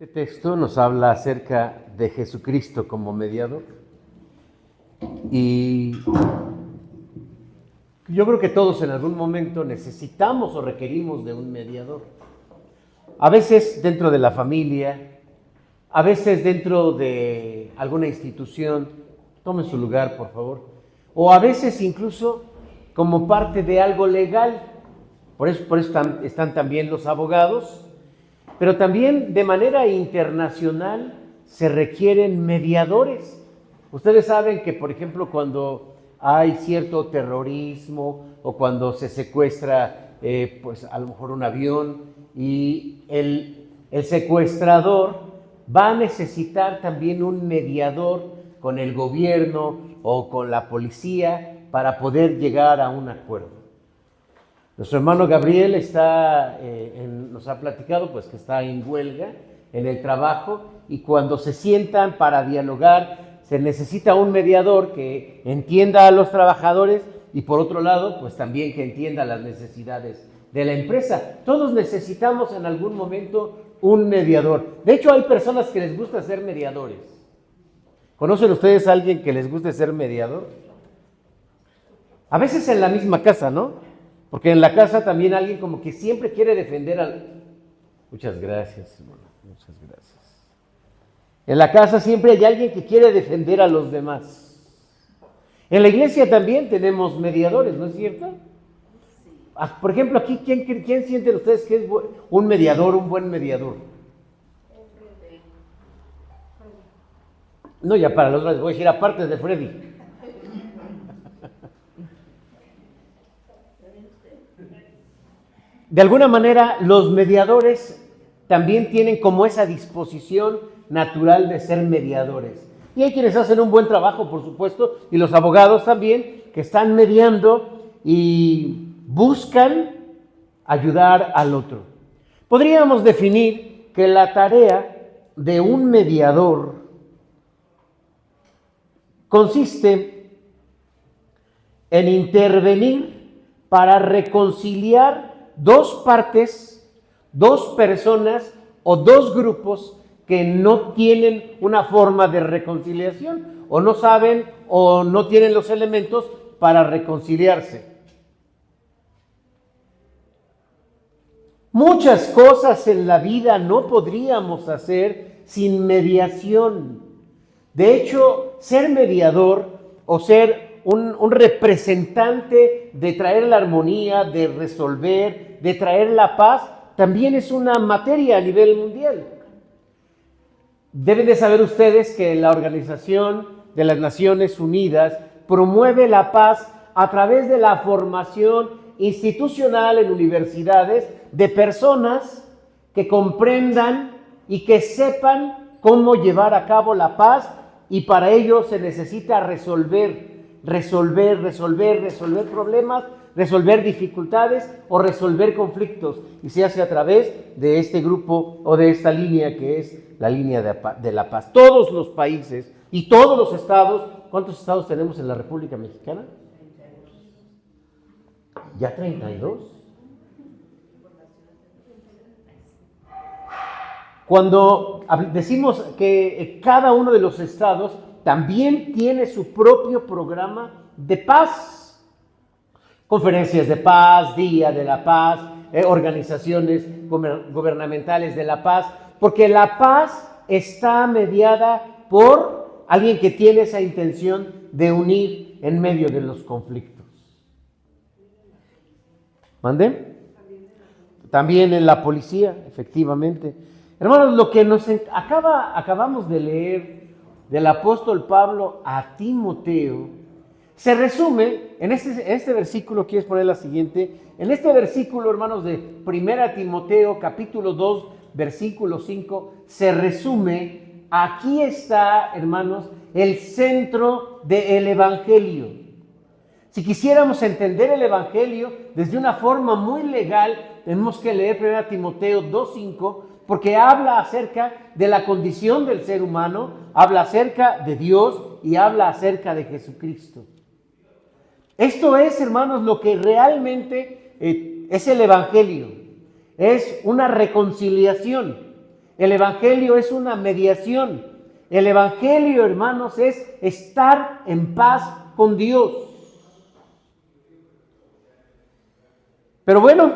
Este texto nos habla acerca de Jesucristo como mediador y yo creo que todos en algún momento necesitamos o requerimos de un mediador. A veces dentro de la familia, a veces dentro de alguna institución, tome su lugar por favor, o a veces incluso como parte de algo legal. Por eso están también los abogados. Pero también de manera internacional se requieren mediadores. Ustedes saben que, por ejemplo, cuando hay cierto terrorismo o cuando se secuestra, pues a lo mejor un avión y el secuestrador va a necesitar también un mediador con el gobierno o con la policía para poder llegar a un acuerdo. Nuestro hermano Gabriel nos ha platicado pues que está en huelga en el trabajo y cuando se sientan para dialogar se necesita un mediador que entienda a los trabajadores y por otro lado pues también que entienda las necesidades de la empresa. Todos necesitamos en algún momento un mediador. De hecho hay personas que les gusta ser mediadores. ¿Conocen ustedes a alguien que les guste ser mediador? A veces en la misma casa, ¿no? Porque en la casa también alguien como que siempre quiere defender al... Muchas gracias, hermano, muchas gracias. En la casa siempre hay alguien que quiere defender a los demás. En la iglesia también tenemos mediadores, ¿no es cierto? Por ejemplo, aquí, ¿quién sienten ustedes que es un mediador, un buen mediador? No, ya para los otros voy a decir aparte de Freddy. De alguna manera, los mediadores también tienen como esa disposición natural de ser mediadores. Y hay quienes hacen un buen trabajo, por supuesto, y los abogados también, que están mediando y buscan ayudar al otro. Podríamos definir que la tarea de un mediador consiste en intervenir para reconciliar dos partes, dos personas o dos grupos que no tienen una forma de reconciliación o no saben o no tienen los elementos para reconciliarse. Muchas cosas en la vida no podríamos hacer sin mediación. De hecho, ser mediador o ser un representante de traer la armonía, de resolver, de traer la paz, también es una materia a nivel mundial. Deben de saber ustedes que la Organización de las Naciones Unidas promueve la paz a través de la formación institucional en universidades de personas que comprendan y que sepan cómo llevar a cabo la paz y para ello se necesita resolver problemas, resolver dificultades o resolver conflictos y se hace a través de este grupo o de esta línea que es la línea de la paz. Todos los países y todos los estados, ¿cuántos estados tenemos en la República Mexicana? ¿Ya 32? Cuando decimos que cada uno de los estados también tiene su propio programa de paz. Conferencias de paz, Día de la Paz, organizaciones gubernamentales de la paz, porque la paz está mediada por alguien que tiene esa intención de unir en medio de los conflictos. ¿Mande? También en la policía, efectivamente. Hermanos, lo que acabamos de leer del apóstol Pablo a Timoteo, se resume en este versículo. ¿Quieres poner la siguiente? En este versículo, hermanos, de 1 Timoteo, capítulo 2, versículo 5, se resume, aquí está, hermanos, el centro del Evangelio. Si quisiéramos entender el Evangelio desde una forma muy legal, tenemos que leer 1 Timoteo 2:5, porque habla acerca de la condición del ser humano, habla acerca de Dios y habla acerca de Jesucristo. Esto es, hermanos, lo que realmente es el Evangelio. Es una reconciliación. El Evangelio es una mediación. El Evangelio, hermanos, es estar en paz con Dios. Pero bueno,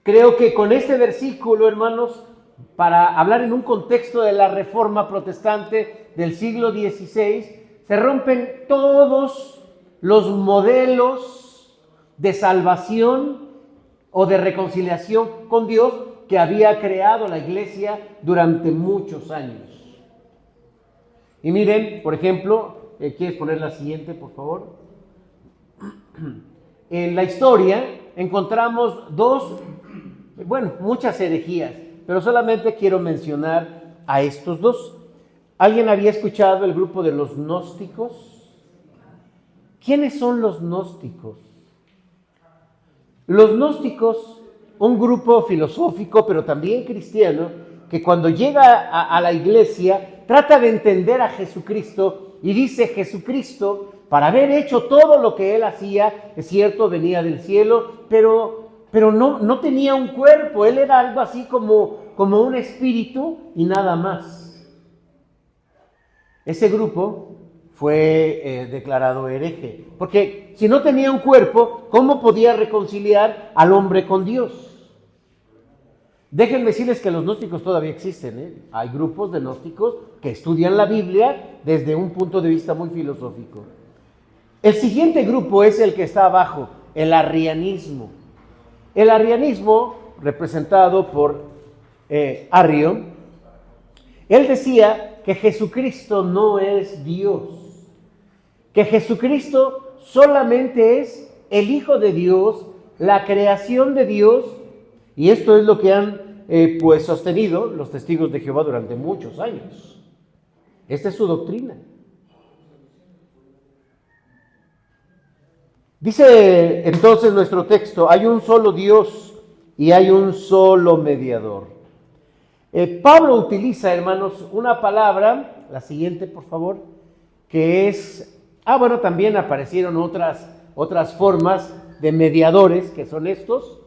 creo que con este versículo, hermanos, para hablar en un contexto de la Reforma Protestante del siglo XVI, se rompen todos los modelos de salvación o de reconciliación con Dios que había creado la Iglesia durante muchos años. Y miren, por ejemplo, ¿quieres poner la siguiente, por favor? En la historia encontramos muchas herejías, pero solamente quiero mencionar a estos dos. ¿Alguien había escuchado el grupo de los gnósticos? ¿Quiénes son los gnósticos? Los gnósticos, un grupo filosófico, pero también cristiano, que cuando llega a la iglesia trata de entender a Jesucristo y dice: Jesucristo, para haber hecho todo lo que él hacía, es cierto, venía del cielo, pero no tenía un cuerpo, él era algo así como un espíritu y nada más. Ese grupo fue declarado hereje, porque si no tenía un cuerpo, ¿cómo podía reconciliar al hombre con Dios? Déjenme decirles que los gnósticos todavía existen, Hay grupos de gnósticos que estudian la Biblia desde un punto de vista muy filosófico. El siguiente grupo es el que está abajo, el arrianismo. El arrianismo, representado por Arrio, él decía que Jesucristo no es Dios, que Jesucristo solamente es el Hijo de Dios, la creación de Dios, y esto es lo que han sostenido los testigos de Jehová durante muchos años. Esta es su doctrina. Dice entonces nuestro texto: hay un solo Dios y hay un solo mediador. Pablo utiliza, hermanos, una palabra, la siguiente por favor, que es, también aparecieron otras formas de mediadores, que son estos: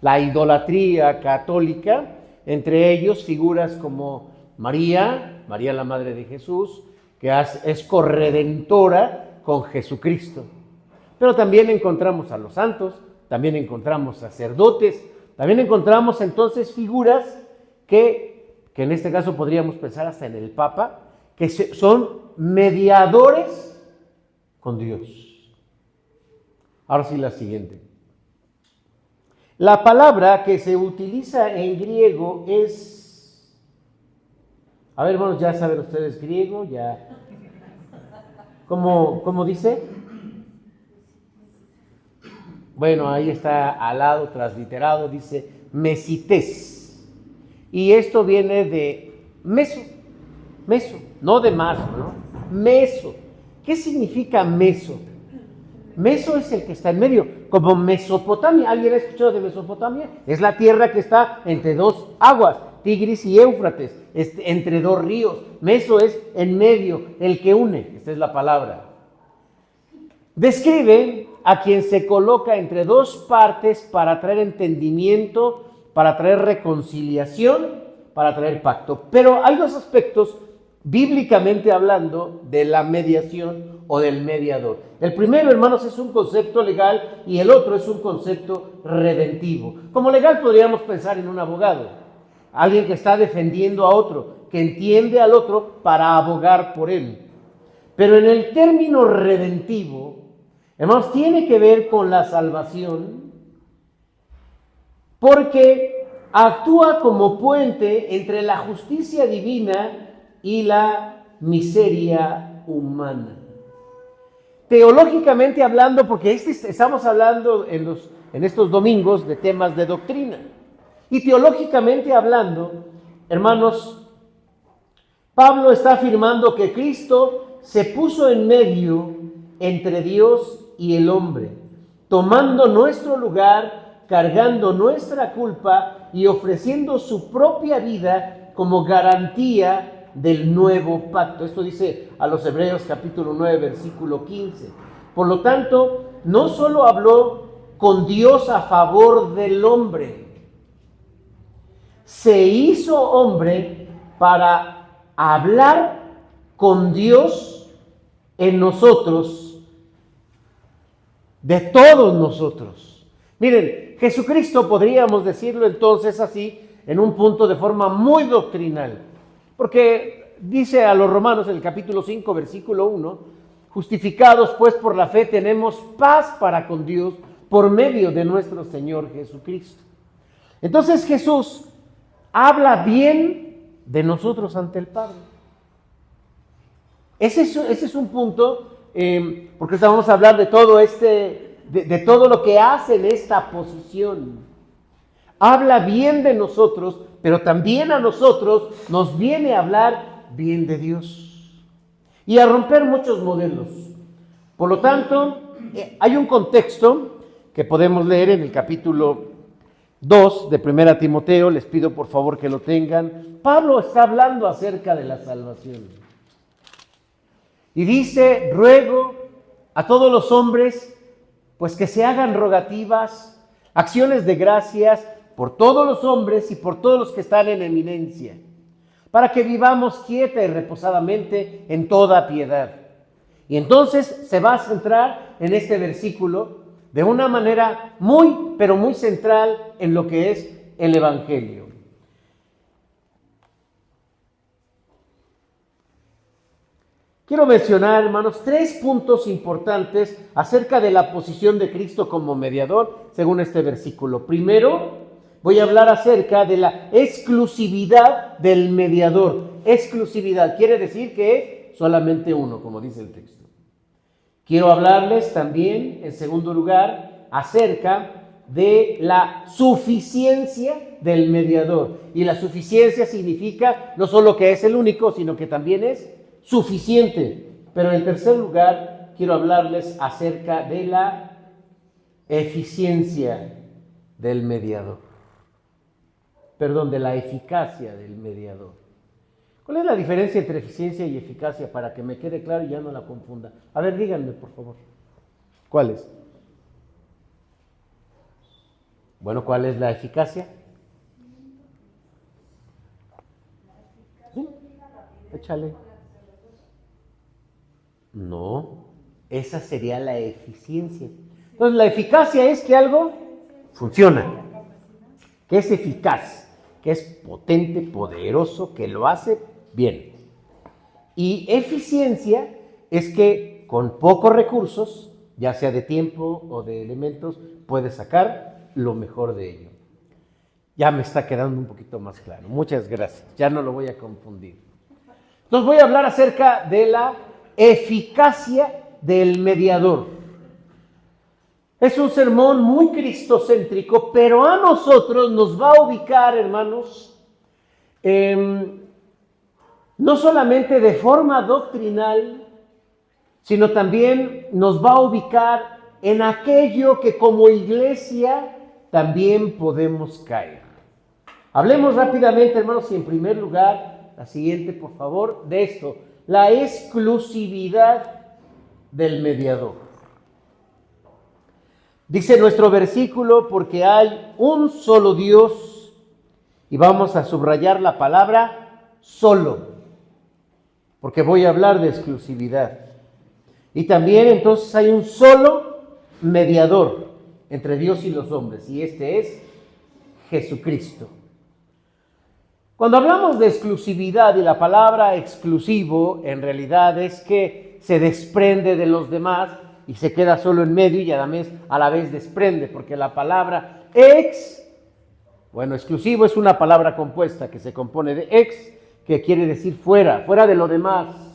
la idolatría católica, entre ellos figuras como María la madre de Jesús, que es corredentora con Jesucristo. Pero también encontramos a los santos, también encontramos sacerdotes, también encontramos entonces figuras que en este caso podríamos pensar hasta en el Papa, que son mediadores con Dios. Ahora sí, la siguiente. La palabra que se utiliza en griego es... A ver, hermanos, ya saben ustedes griego, ya... ¿Cómo dice? Bueno, ahí está al lado, transliterado, dice mesites. Y esto viene de meso, no de más, ¿no? Meso. ¿Qué significa meso? Meso es el que está en medio, como Mesopotamia. ¿Alguien ha escuchado de Mesopotamia? Es la tierra que está entre dos aguas, Tigris y Éufrates, entre dos ríos. Meso es en medio, el que une. Esta es la palabra. Describe a quien se coloca entre dos partes para traer entendimiento, para traer reconciliación, para traer pacto. Pero hay dos aspectos, bíblicamente hablando, de la mediación o del mediador. El primero, hermanos, es un concepto legal y el otro es un concepto redentivo. Como legal podríamos pensar en un abogado, alguien que está defendiendo a otro, que entiende al otro para abogar por él. Pero en el término redentivo, hermanos, tiene que ver con la salvación, porque actúa como puente entre la justicia divina y la miseria humana. Teológicamente hablando, porque estamos hablando en estos domingos de temas de doctrina, y teológicamente hablando, hermanos, Pablo está afirmando que Cristo se puso en medio entre Dios y el hombre, tomando nuestro lugar, cargando nuestra culpa y ofreciendo su propia vida como garantía del nuevo pacto. Esto dice a los Hebreos capítulo 9, versículo 15. Por lo tanto, no solo habló con Dios a favor del hombre, se hizo hombre para hablar con Dios en nosotros, de todos nosotros. Miren, Jesucristo, podríamos decirlo entonces así, en un punto de forma muy doctrinal, porque dice a los Romanos en el capítulo 5, versículo 1, justificados pues por la fe tenemos paz para con Dios por medio de nuestro Señor Jesucristo. Entonces Jesús habla bien de nosotros ante el Padre. Ese es un punto, porque vamos a hablar de todo de todo lo que hace en esta posición. Habla bien de nosotros, pero también a nosotros nos viene a hablar bien de Dios y a romper muchos modelos. Por lo tanto, hay un contexto que podemos leer en el capítulo 2 de 1 Timoteo, les pido por favor que lo tengan. Pablo está hablando acerca de la salvación. Y dice, ruego a todos los hombres, pues que se hagan rogativas, acciones de gracias por todos los hombres y por todos los que están en eminencia, para que vivamos quieta y reposadamente en toda piedad. Y entonces se va a centrar en este versículo de una manera muy, pero muy central en lo que es el Evangelio. Quiero mencionar, hermanos, 3 puntos importantes acerca de la posición de Cristo como mediador, según este versículo. Primero, voy a hablar acerca de la exclusividad del mediador. Exclusividad quiere decir que es solamente uno, como dice el texto. Quiero hablarles también, en segundo lugar, acerca de la suficiencia del mediador. Y la suficiencia significa no solo que es el único, sino que también es suficiente. Pero en tercer lugar, quiero hablarles acerca de la eficiencia del mediador. Perdón, de la eficacia del mediador. ¿Cuál es la diferencia entre eficiencia y eficacia? Para que me quede claro y ya no la confunda. A ver, díganme, por favor. ¿Cuál es? Bueno, ¿cuál es la eficacia? ¿Sí? Échale. No, esa sería la eficiencia. Entonces, la eficacia es que algo funciona, que es eficaz, que es potente, poderoso, que lo hace bien. Y eficiencia es que con pocos recursos, ya sea de tiempo o de elementos, puede sacar lo mejor de ello. Ya me está quedando un poquito más claro. Muchas gracias. Ya no lo voy a confundir. Entonces voy a hablar acerca de la eficacia del mediador. Es un sermón muy cristocéntrico, pero a nosotros nos va a ubicar, hermanos, no solamente de forma doctrinal, sino también nos va a ubicar en aquello que como iglesia también podemos caer. Hablemos rápidamente, hermanos, y en primer lugar, la siguiente, por favor, de esto, la exclusividad del mediador. Dice nuestro versículo, porque hay un solo Dios, y vamos a subrayar la palabra solo, porque voy a hablar de exclusividad. Y también entonces hay un solo mediador entre Dios y los hombres, y este es Jesucristo. Cuando hablamos de exclusividad, y la palabra exclusivo en realidad es que se desprende de los demás y se queda solo en medio y a la vez desprende, porque la palabra exclusivo es una palabra compuesta que se compone de ex, que quiere decir fuera de lo demás.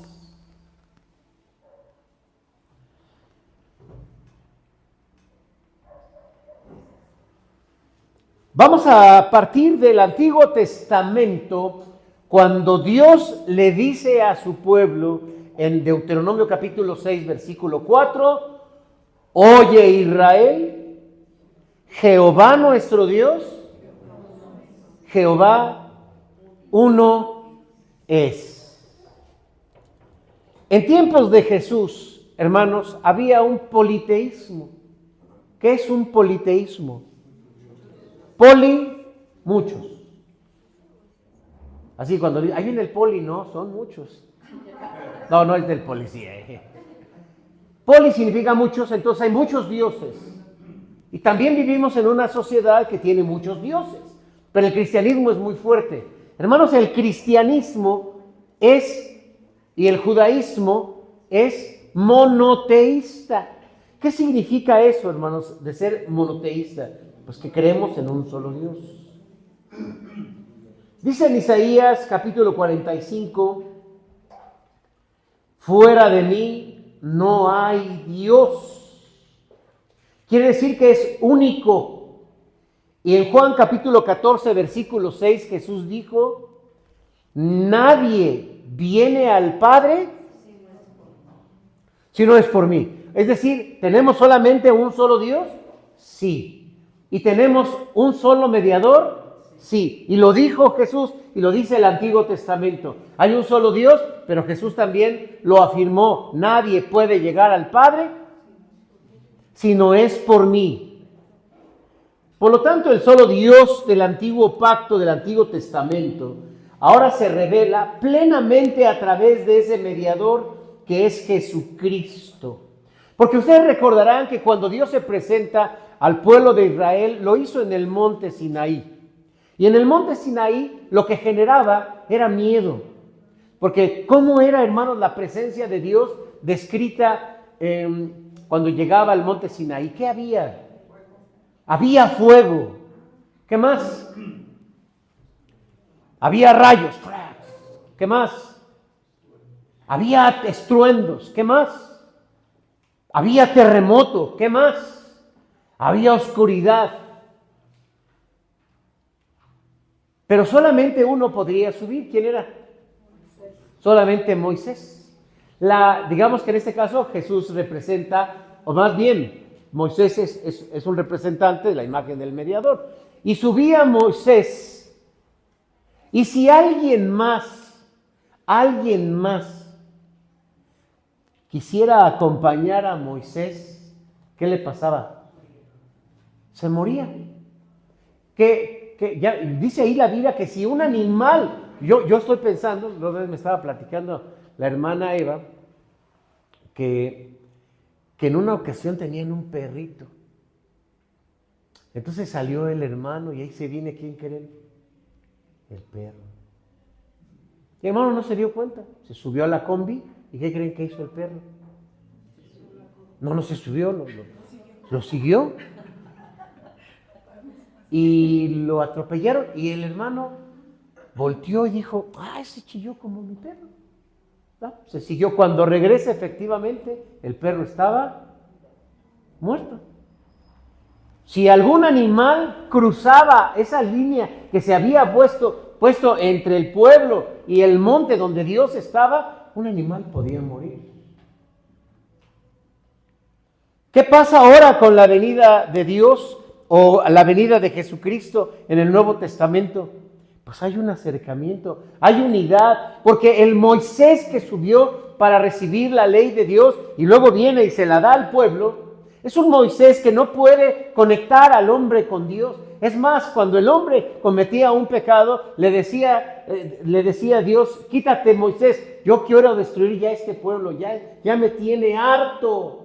Vamos a partir del Antiguo Testamento, cuando Dios le dice a su pueblo, en Deuteronomio capítulo 6, versículo 4, oye Israel, Jehová nuestro Dios, Jehová uno es. En tiempos de Jesús, hermanos, había un politeísmo. ¿Qué es un politeísmo? Poli, muchos. Así cuando ahí viene el poli, no, son muchos. No, no es del policía. Poli significa muchos, entonces hay muchos dioses. Y también vivimos en una sociedad que tiene muchos dioses, pero el cristianismo es muy fuerte. Hermanos, el cristianismo y el judaísmo es monoteísta. ¿Qué significa eso, hermanos, de ser monoteísta? Pues que creemos en un solo Dios. Dice en Isaías capítulo 45, fuera de mí no hay Dios. Quiere decir que es único. Y en Juan capítulo 14, versículo 6, Jesús dijo, nadie viene al Padre si no es por mí. Es decir, ¿tenemos solamente un solo Dios? Sí. ¿Y tenemos un solo mediador? Sí. Y lo dijo Jesús y lo dice el Antiguo Testamento. Hay un solo Dios, pero Jesús también lo afirmó. Nadie puede llegar al Padre si no es por mí. Por lo tanto, el solo Dios del antiguo pacto, del Antiguo Testamento, ahora se revela plenamente a través de ese mediador que es Jesucristo. Porque ustedes recordarán que cuando Dios se presenta al pueblo de Israel, lo hizo en el monte Sinaí. Y en el monte Sinaí lo que generaba era miedo. Porque ¿cómo era, hermanos, la presencia de Dios descrita cuando llegaba al monte Sinaí? ¿Qué había? Había fuego. ¿Qué más? Había rayos. ¿Qué más? Había estruendos. ¿Qué más? Había terremoto. ¿Qué más? Había oscuridad. Pero solamente uno podría subir. ¿Quién era? Solamente Moisés. Digamos que en este caso Jesús representa, o más bien, Moisés es un representante de la imagen del mediador. Y subía Moisés. Y si alguien más quisiera acompañar a Moisés, ¿qué le pasaba? Se moría. Que ya dice ahí la Biblia que si un animal, yo estoy pensando, la otra vez me estaba platicando la hermana Eva, que en una ocasión tenían un perrito. Entonces salió el hermano y ahí se viene, ¿quién creen? El perro. Y el hermano no se dio cuenta, se subió a la combi y ¿qué creen que hizo el perro? No se subió, lo siguió. Y lo atropellaron y el hermano volteó y dijo, ese chilló como mi perro. ¿No? Se siguió. Cuando regresa, efectivamente, el perro estaba muerto. Si algún animal cruzaba esa línea que se había puesto entre el pueblo y el monte donde Dios estaba, un animal podía morir. ¿Qué pasa ahora con la venida de Dios o la venida de Jesucristo en el Nuevo Testamento? Pues hay un acercamiento, hay unidad, porque el Moisés que subió para recibir la ley de Dios y luego viene y se la da al pueblo, es un Moisés que no puede conectar al hombre con Dios. Es más, cuando el hombre cometía un pecado, le decía a Dios, quítate Moisés, yo quiero destruir ya este pueblo, ya me tiene harto.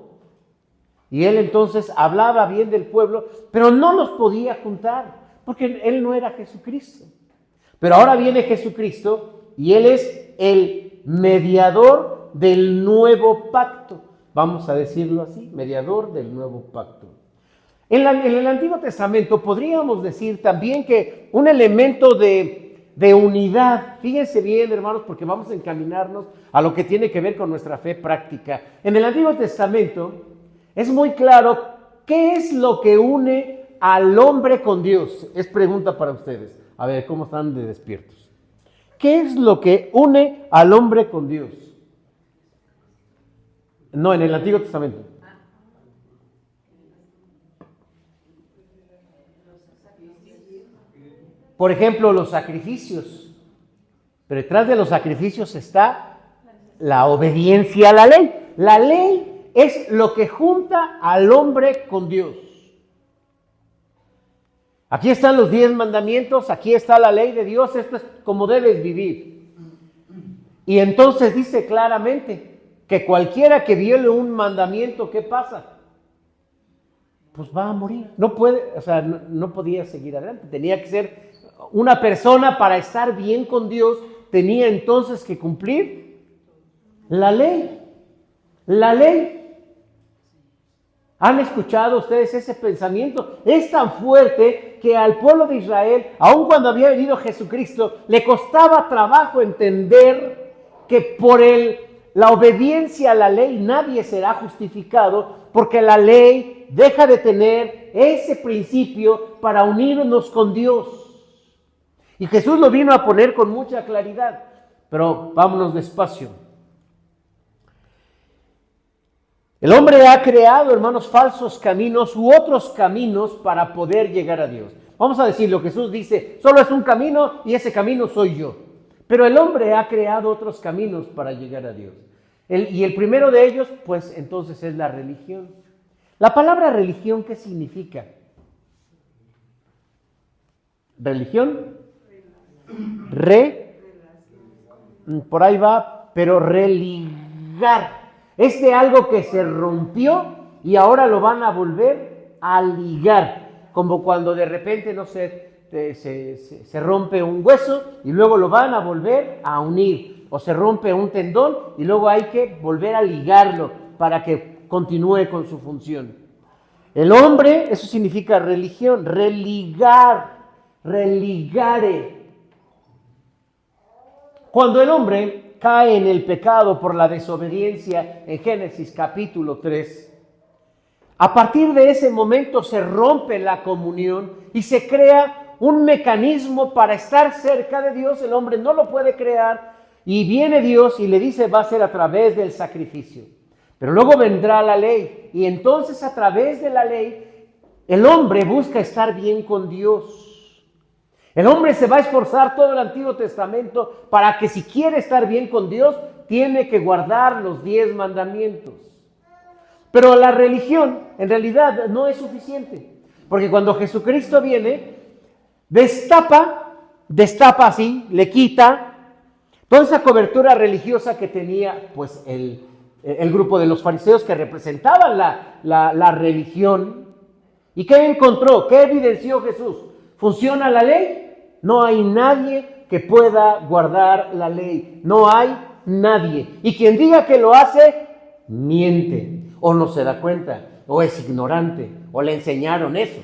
Y él entonces hablaba bien del pueblo, pero no los podía juntar, porque él no era Jesucristo. Pero ahora viene Jesucristo y él es el mediador del nuevo pacto. Vamos a decirlo así, mediador del nuevo pacto. En el Antiguo Testamento podríamos decir también que un elemento de unidad, fíjense bien, hermanos, porque vamos a encaminarnos a lo que tiene que ver con nuestra fe práctica. En el Antiguo Testamento es muy claro qué es lo que une al hombre con Dios. Es pregunta para ustedes. A ver, ¿cómo están de despiertos? ¿Qué es lo que une al hombre con Dios? No, en el Antiguo Testamento. Por ejemplo, los sacrificios. Pero detrás de los sacrificios está la obediencia a la ley. La ley es lo que junta al hombre con Dios. Aquí están los 10 mandamientos, aquí está la ley de Dios, esto es como debes vivir. Y entonces dice claramente que cualquiera que viole un mandamiento, ¿qué pasa? Pues va a morir. No puede, o sea, no podía seguir adelante. Tenía que ser una persona para estar bien con Dios, tenía entonces que cumplir la ley. La ley. ¿Han escuchado ustedes ese pensamiento? Es tan fuerte que al pueblo de Israel, aun cuando había venido Jesucristo, le costaba trabajo entender que por la obediencia a la ley nadie será justificado, porque la ley deja de tener ese principio para unirnos con Dios. Y Jesús lo vino a poner con mucha claridad, pero vámonos despacio. El hombre ha creado, hermanos, falsos caminos u otros caminos para poder llegar a Dios. Vamos a decirlo, Jesús dice, solo es un camino y ese camino soy yo. Pero el hombre ha creado otros caminos para llegar a Dios. Y el primero de ellos, pues entonces es la religión. La palabra religión, ¿qué significa? ¿Religión? Por ahí va, pero religar. Es de algo que se rompió y ahora lo van a volver a ligar. Como cuando de repente, no sé, se rompe un hueso y luego lo van a volver a unir. O se rompe un tendón y luego hay que volver a ligarlo para que continúe con su función. El hombre, eso significa religión, religar, religare. Cuando el hombre cae en el pecado por la desobediencia en Génesis capítulo 3, a partir de ese momento se rompe la comunión y se crea un mecanismo para estar cerca de Dios. El hombre no lo puede crear y viene Dios y le dice va a ser a través del sacrificio. Pero luego vendrá la ley y entonces a través de la ley el hombre busca estar bien con Dios. El hombre se va a esforzar todo el Antiguo Testamento para que si quiere estar bien con Dios, tiene que guardar los 10 mandamientos. Pero la religión en realidad no es suficiente, porque cuando Jesucristo viene, destapa así, le quita toda esa cobertura religiosa que tenía pues el grupo de los fariseos que representaban la religión. ¿Y qué encontró? ¿Qué evidenció Jesús? ¿Funciona la ley? No hay nadie que pueda guardar la ley. No hay nadie. Y quien diga que lo hace, miente. O no se da cuenta. O es ignorante. O le enseñaron eso.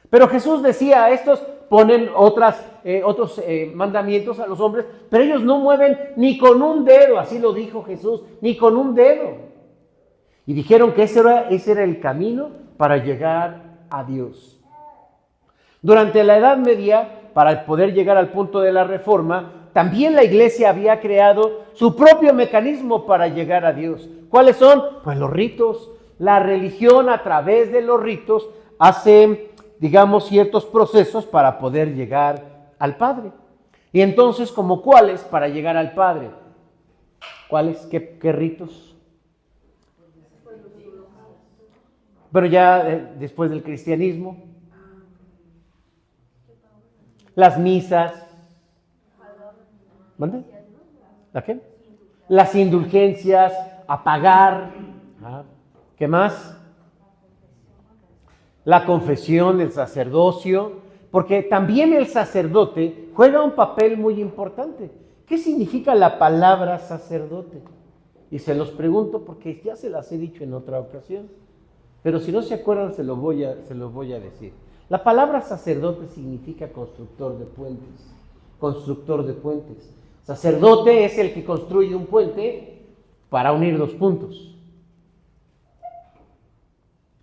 Pero Jesús decía, estos ponen otros mandamientos a los hombres, pero ellos no mueven ni con un dedo. Así lo dijo Jesús, ni con un dedo. Y dijeron que ese era el camino para llegar a Dios. Durante la Edad Media, para poder llegar al punto de la Reforma, también la Iglesia había creado su propio mecanismo para llegar a Dios. ¿Cuáles son? Pues los ritos. La religión a través de los ritos hace, digamos, ciertos procesos para poder llegar al Padre. Y entonces, ¿como cuáles para llegar al Padre? ¿Cuáles? ¿Qué ritos? Pero ya después del cristianismo. Las misas. ¿Mande? ¿La qué? Las indulgencias, a pagar. ¿Qué más? La confesión, el sacerdocio, porque también el sacerdote juega un papel muy importante. ¿Qué significa la palabra sacerdote? Y se los pregunto porque ya se las he dicho en otra ocasión, pero si no se acuerdan se los voy a decir. La palabra sacerdote significa constructor de puentes. Constructor de puentes. Sacerdote es el que construye un puente para unir dos puntos.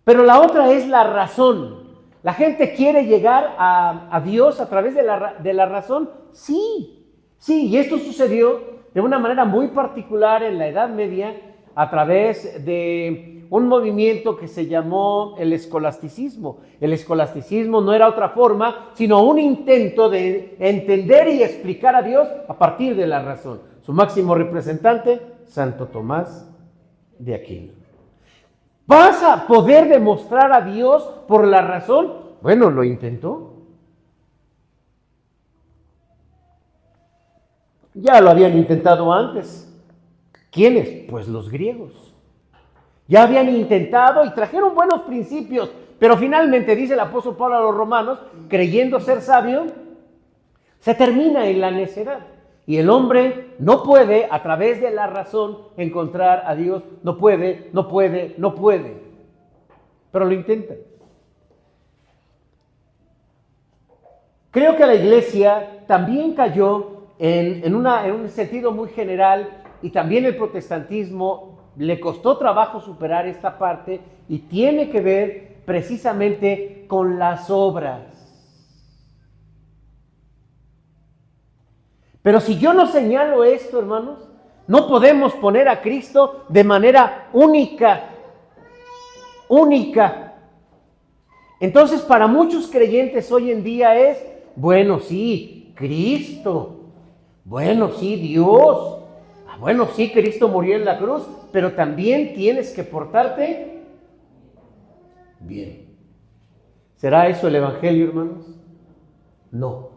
Pero la otra es la razón. ¿La gente quiere llegar a Dios a través de la razón? Sí, y esto sucedió de una manera muy particular en la Edad Media a través de un movimiento que se llamó el escolasticismo. El escolasticismo no era otra forma, sino un intento de entender y explicar a Dios a partir de la razón. Su máximo representante, Santo Tomás de Aquino. ¿Vas a poder demostrar a Dios por la razón? Bueno, lo intentó. Ya lo habían intentado antes. ¿Quiénes? Pues los griegos. Ya habían intentado y trajeron buenos principios, pero finalmente, dice el apóstol Pablo a los romanos, creyendo ser sabio, se termina en la necedad. Y el hombre no puede, a través de la razón, encontrar a Dios. No puede. Pero lo intenta. Creo que la iglesia también cayó en un sentido muy general, y también el protestantismo le costó trabajo superar esta parte, y tiene que ver precisamente con las obras. Pero si yo no señalo esto, hermanos, no podemos poner a Cristo de manera única. Entonces, para muchos creyentes hoy en día es, bueno, sí, Cristo. Bueno, sí, Dios. Bueno, sí, Cristo murió en la cruz, pero también tienes que portarte bien. ¿Será eso el evangelio, hermanos? No.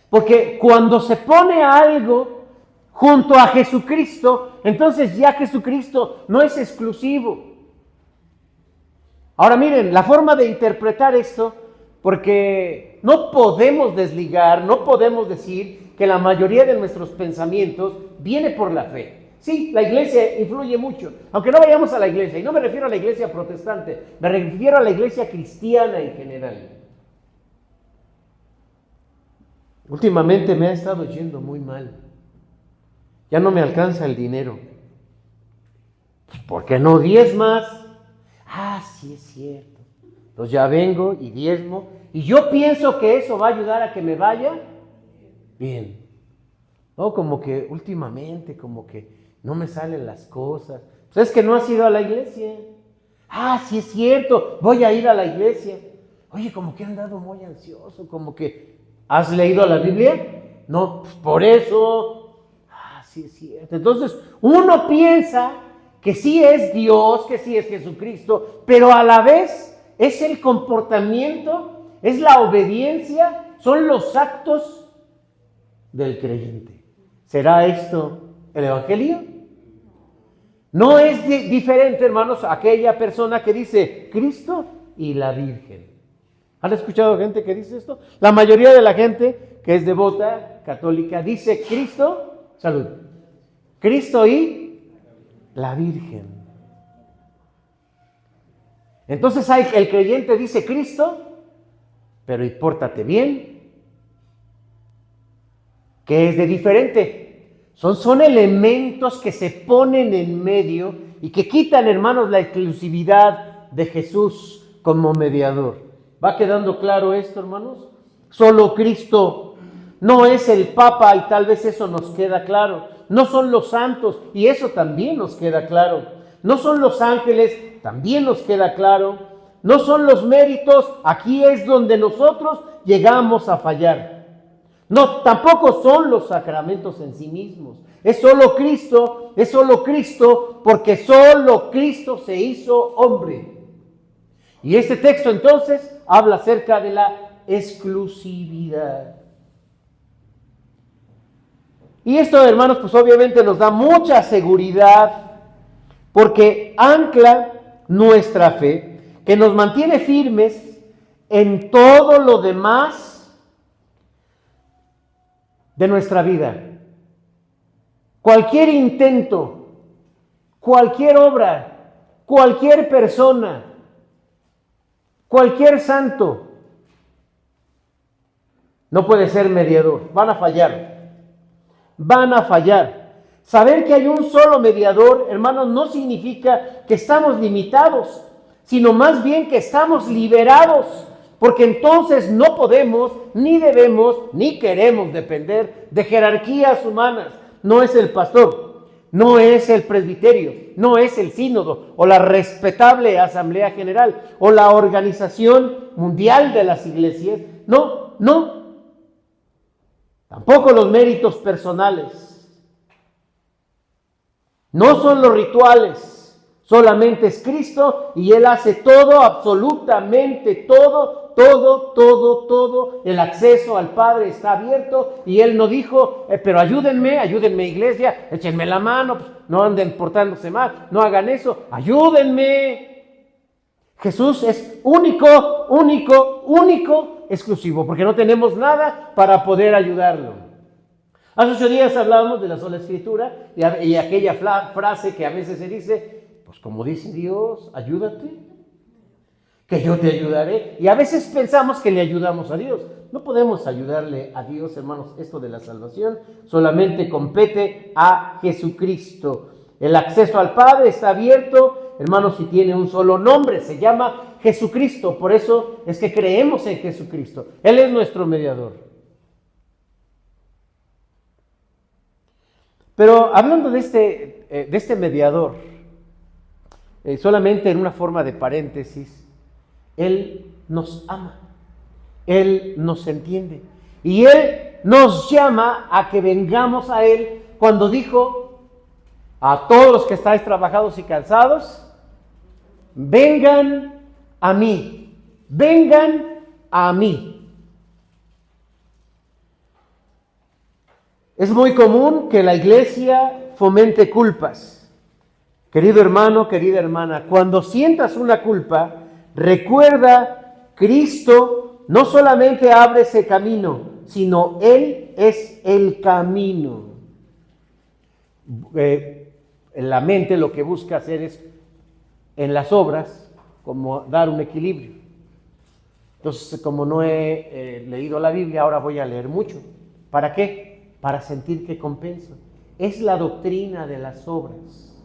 Porque cuando se pone algo junto a Jesucristo, entonces ya Jesucristo no es exclusivo. Ahora miren, la forma de interpretar esto, porque no podemos desligar, no podemos decir que la mayoría de nuestros pensamientos viene por la fe. Sí, la iglesia influye mucho, aunque no vayamos a la iglesia, y no me refiero a la iglesia protestante, me refiero a la iglesia cristiana en general. Últimamente me ha estado yendo muy mal. Ya no me alcanza el dinero. ¿Por qué no diezmas? Ah, sí es cierto. Entonces ya vengo y diezmo, y yo pienso que eso va a ayudar a que me vaya bien. No, como que últimamente, como que no me salen las cosas. Pues es que no has ido a la iglesia. Ah, sí es cierto, voy a ir a la iglesia. Oye, como que he andado muy ansioso, como que... ¿Has leído la Biblia? No, pues por eso. Ah, sí es cierto. Entonces, uno piensa que sí es Dios, que sí es Jesucristo, pero a la vez es el comportamiento, es la obediencia, son los actos del creyente. ¿Será esto el evangelio? No es diferente, hermanos, aquella persona que dice Cristo y la Virgen. ¿Han escuchado gente que dice esto? La mayoría de la gente que es devota, católica, dice Cristo, salud, Cristo y la Virgen. Entonces el creyente dice Cristo, pero y pórtate bien. ¿Qué es de diferente? Son elementos que se ponen en medio y que quitan, hermanos, la exclusividad de Jesús como mediador. ¿Va quedando claro esto, hermanos? Solo Cristo, no es el Papa, y tal vez eso nos queda claro. No son los santos, y eso también nos queda claro. No son los ángeles, también nos queda claro. No son los méritos, aquí es donde nosotros llegamos a fallar. No, tampoco son los sacramentos en sí mismos. Es solo Cristo porque solo Cristo se hizo hombre. Y este texto entonces habla acerca de la exclusividad. Y esto, hermanos, pues obviamente nos da mucha seguridad, porque ancla nuestra fe, que nos mantiene firmes en todo lo demás de nuestra vida. Cualquier intento, cualquier obra, cualquier persona, cualquier santo no puede ser mediador. Van a fallar. Saber que hay un solo mediador, hermanos, no significa que estamos limitados, sino más bien que estamos liberados, porque entonces no podemos, ni debemos, ni queremos depender de jerarquías humanas. No es el pastor, no es el presbiterio, no es el sínodo o la respetable asamblea general o la organización mundial de las iglesias. No. Tampoco los méritos personales. No son los rituales. Solamente es Cristo y Él hace todo, absolutamente todo, todo, el acceso al Padre está abierto y Él no dijo, pero ayúdenme iglesia, échenme la mano, pues, no anden portándose mal, no hagan eso, ayúdenme. Jesús es único, exclusivo, porque no tenemos nada para poder ayudarlo. Hace 8 días hablábamos de la sola escritura y aquella frase que a veces se dice, pues como dice Dios, ayúdate, que yo te ayudaré. Y a veces pensamos que le ayudamos a Dios. No podemos ayudarle a Dios, hermanos. Esto de la salvación solamente compete a Jesucristo. El acceso al Padre está abierto, hermanos, y tiene un solo nombre, se llama Jesucristo. Por eso es que creemos en Jesucristo. Él es nuestro mediador. Pero hablando de este mediador, solamente en una forma de paréntesis, Él nos ama, Él nos entiende y Él nos llama a que vengamos a Él cuando dijo a todos los que estáis trabajados y cansados, vengan a mí, vengan a mí. Es muy común que la iglesia fomente culpas. Querido hermano, querida hermana, cuando sientas una culpa, recuerda, Cristo no solamente abre ese camino, sino Él es el camino. En la mente lo que busca hacer es, en las obras, como dar un equilibrio. Entonces, como no he leído la Biblia, ahora voy a leer mucho. ¿Para qué? Para sentir que compensa. Es la doctrina de las obras.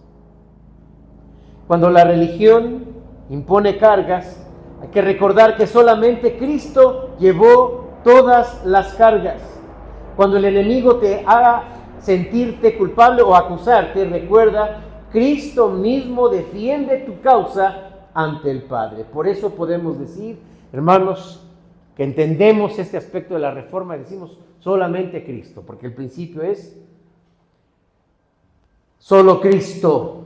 Cuando la religión impone cargas, hay que recordar que solamente Cristo llevó todas las cargas. Cuando el enemigo te haga sentirte culpable o acusarte, recuerda, Cristo mismo defiende tu causa ante el Padre. Por eso podemos decir, hermanos, que entendemos este aspecto de la reforma y decimos solamente Cristo, porque el principio es solo Cristo.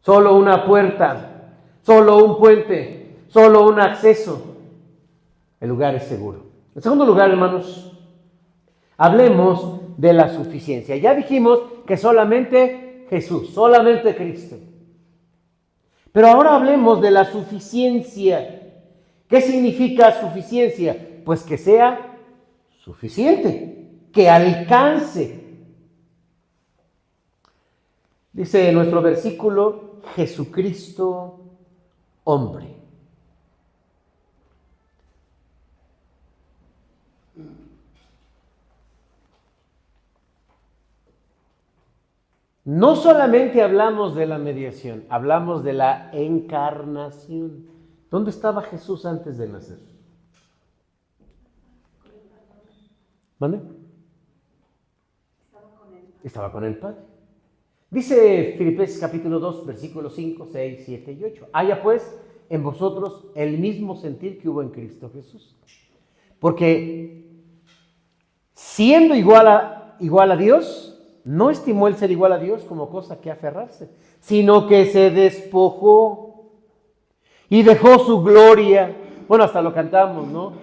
Solo una puerta, solo un puente, solo un acceso. El lugar es seguro. En segundo lugar, hermanos, hablemos de la suficiencia. Ya dijimos que solamente Jesús, solamente Cristo. Pero ahora hablemos de la suficiencia. ¿Qué significa suficiencia? Pues que sea suficiente, que alcance. Dice nuestro versículo, Jesucristo, hombre. No solamente hablamos de la mediación, hablamos de la encarnación. ¿Dónde estaba Jesús antes de nacer? ¿Mande? Estaba con el Padre. Dice Filipenses capítulo 2, versículos 5, 6, 7 y 8. Haya pues en vosotros el mismo sentir que hubo en Cristo Jesús. Porque siendo igual a Dios, no estimó el ser igual a Dios como cosa que aferrarse, sino que se despojó y dejó su gloria. Bueno, hasta lo cantamos, ¿no?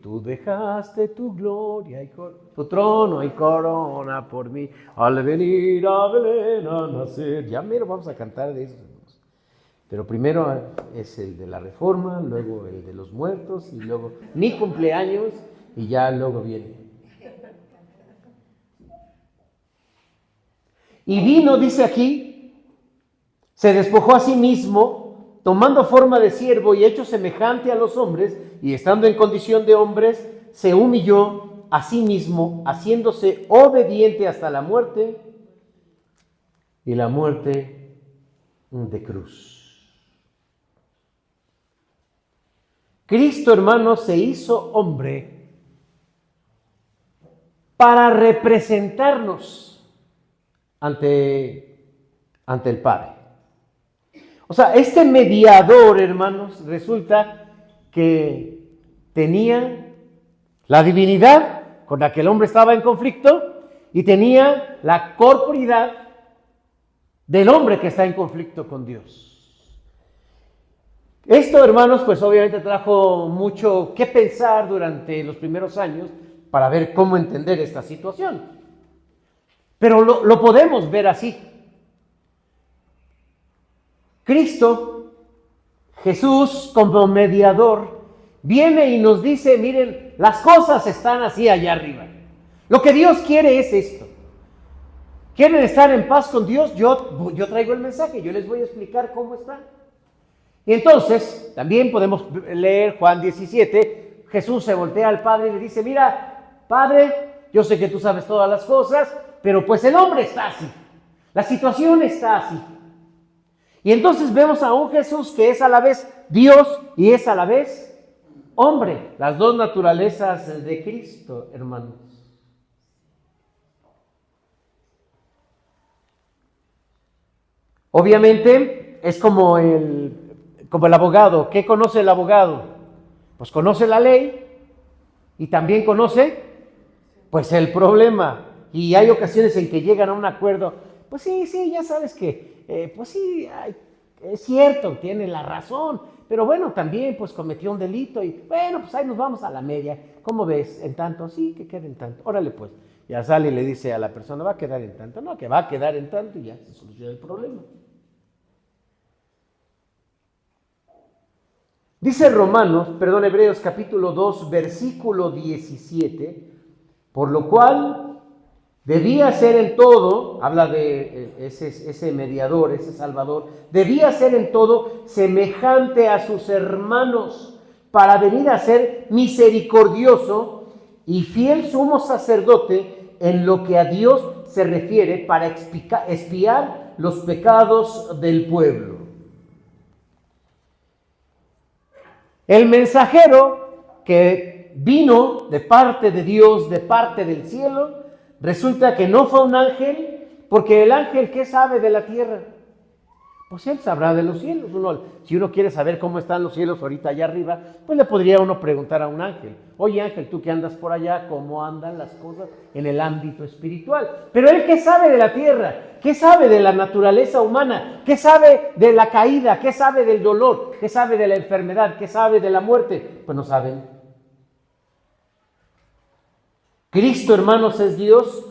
Tú dejaste tu gloria y tu trono y corona por mí, al venir a Belén a nacer. Ya mero vamos a cantar de eso. Pero primero es el de la reforma, luego el de los muertos, y luego mi cumpleaños, y ya luego viene. Y vino, dice aquí, se despojó a sí mismo, tomando forma de siervo y hecho semejante a los hombres, y estando en condición de hombres, se humilló a sí mismo, haciéndose obediente hasta la muerte, y la muerte de cruz. Cristo, hermano, se hizo hombre para representarnos ante el Padre. O sea, este mediador, hermanos, resulta que tenía la divinidad con la que el hombre estaba en conflicto y tenía la corporidad del hombre que está en conflicto con Dios. Esto, hermanos, pues obviamente trajo mucho que pensar durante los primeros años para ver cómo entender esta situación. Pero lo podemos ver así. Cristo, Jesús como mediador, viene y nos dice, miren, las cosas están así allá arriba. Lo que Dios quiere es esto. ¿Quieren estar en paz con Dios? Yo traigo el mensaje, yo les voy a explicar cómo está. Y entonces, también podemos leer Juan 17, Jesús se voltea al Padre y le dice, mira, Padre, yo sé que tú sabes todas las cosas, pero pues el hombre está así, la situación está así. Y entonces vemos a un Jesús que es a la vez Dios y es a la vez hombre, las dos naturalezas de Cristo, hermanos. Obviamente es como el abogado. ¿Qué conoce el abogado? Pues conoce la ley y también conoce pues el problema. Y hay ocasiones en que llegan a un acuerdo. Pues sí, ya sabes que, pues sí, es cierto, tiene la razón. Pero bueno, también pues cometió un delito y bueno, pues ahí nos vamos a la media. ¿Cómo ves? ¿En tanto? Sí, que quede en tanto. Órale pues. Ya sale y le dice a la persona, va a quedar en tanto. No, que va a quedar en tanto y ya se soluciona el problema. Dice Hebreos capítulo 2, versículo 17, por lo cual debía ser en todo, habla de ese mediador, ese salvador, debía ser en todo semejante a sus hermanos para venir a ser misericordioso y fiel sumo sacerdote en lo que a Dios se refiere para expiar los pecados del pueblo. El mensajero que vino de parte de Dios, de parte del cielo, resulta que no fue un ángel, porque el ángel, ¿qué sabe de la tierra? Pues él sabrá de los cielos. Si uno quiere saber cómo están los cielos ahorita allá arriba, pues le podría uno preguntar a un ángel. Oye ángel, tú que andas por allá, ¿cómo andan las cosas en el ámbito espiritual? Pero él, ¿qué sabe de la tierra? ¿Qué sabe de la naturaleza humana? ¿Qué sabe de la caída? ¿Qué sabe del dolor? ¿Qué sabe de la enfermedad? ¿Qué sabe de la muerte? Pues no saben. Cristo, hermanos, es Dios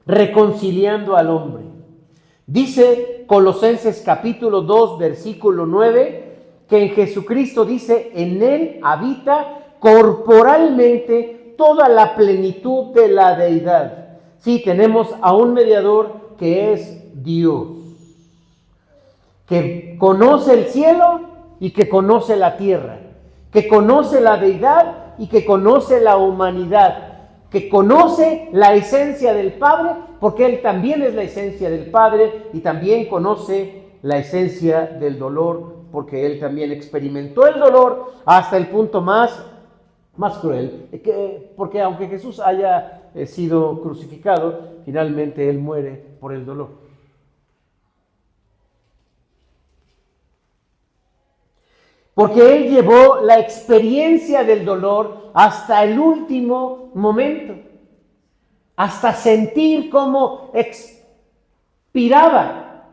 reconciliando al hombre. Dice Colosenses capítulo 2, versículo 9, que en Jesucristo dice, en Él habita corporalmente toda la plenitud de la deidad. Sí, tenemos a un mediador que es Dios, que conoce el cielo y que conoce la tierra, que conoce la deidad y que conoce la humanidad, que conoce la esencia del Padre, porque Él también es la esencia del Padre, y también conoce la esencia del dolor, porque Él también experimentó el dolor hasta el punto más cruel, porque aunque Jesús haya sido crucificado, finalmente Él muere por el dolor. Porque Él llevó la experiencia del dolor hasta el último momento, hasta sentir cómo expiraba.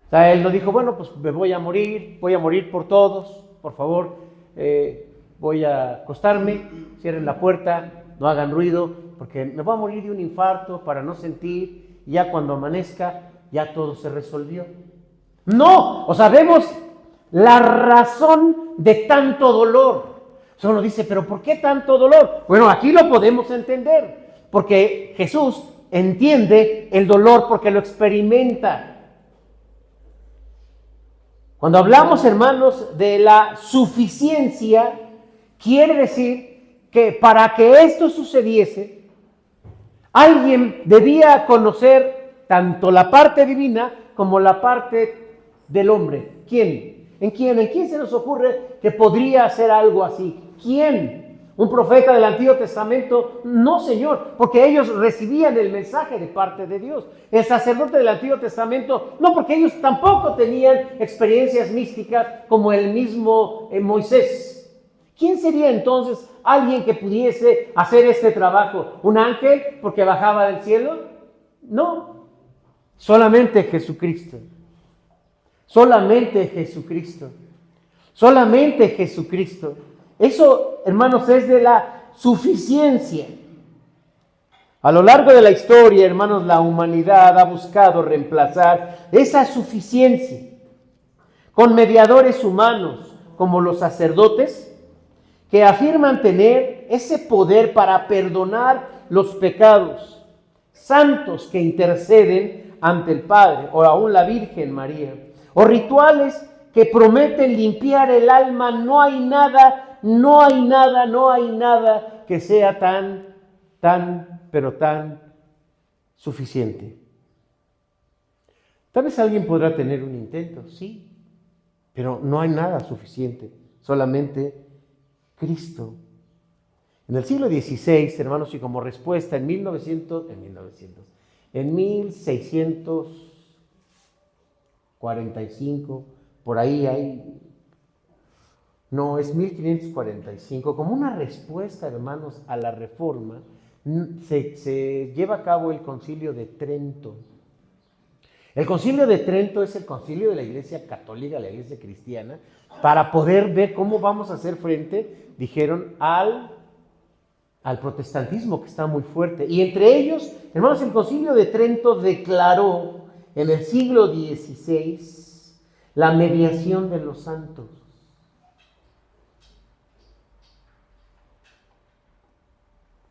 O sea, Él no dijo, bueno, pues me voy a morir por todos, por favor, voy a acostarme, cierren la puerta, no hagan ruido, porque me voy a morir de un infarto para no sentir, y ya cuando amanezca, ya todo se resolvió. No, o sea, vemos la razón de tanto dolor. Uno dice, pero ¿por qué tanto dolor? Bueno, aquí lo podemos entender, porque Jesús entiende el dolor porque lo experimenta. Cuando hablamos, hermanos, de la suficiencia, quiere decir que para que esto sucediese, alguien debía conocer tanto la parte divina como la parte del hombre. ¿Quién? ¿En quién se nos ocurre que podría hacer algo así? ¿Quién? ¿Un profeta del Antiguo Testamento? No, Señor, porque ellos recibían el mensaje de parte de Dios. El sacerdote del Antiguo Testamento, no, porque ellos tampoco tenían experiencias místicas como el mismo Moisés. ¿Quién sería entonces alguien que pudiese hacer este trabajo? ¿Un ángel porque bajaba del cielo? No, solamente Jesucristo. Solamente Jesucristo. Solamente Jesucristo. Eso, hermanos, es de la suficiencia. A lo largo de la historia, hermanos, la humanidad ha buscado reemplazar esa suficiencia con mediadores humanos, como los sacerdotes, que afirman tener ese poder para perdonar los pecados, santos que interceden ante el Padre, o aún la Virgen María, o rituales que prometen limpiar el alma. No hay nada que sea pero tan suficiente. Tal vez alguien podrá tener un intento, sí, pero no hay nada suficiente, solamente Cristo. En el siglo XVI, hermanos, y como respuesta en 1645, por ahí hay, no, es 1545, como una respuesta, hermanos, a la Reforma, se lleva a cabo el Concilio de Trento. El Concilio de Trento es el concilio de la Iglesia Católica, la Iglesia Cristiana, para poder ver cómo vamos a hacer frente, dijeron, al protestantismo, que está muy fuerte. Y entre ellos, hermanos, el Concilio de Trento declaró en el siglo XVI la mediación de los santos.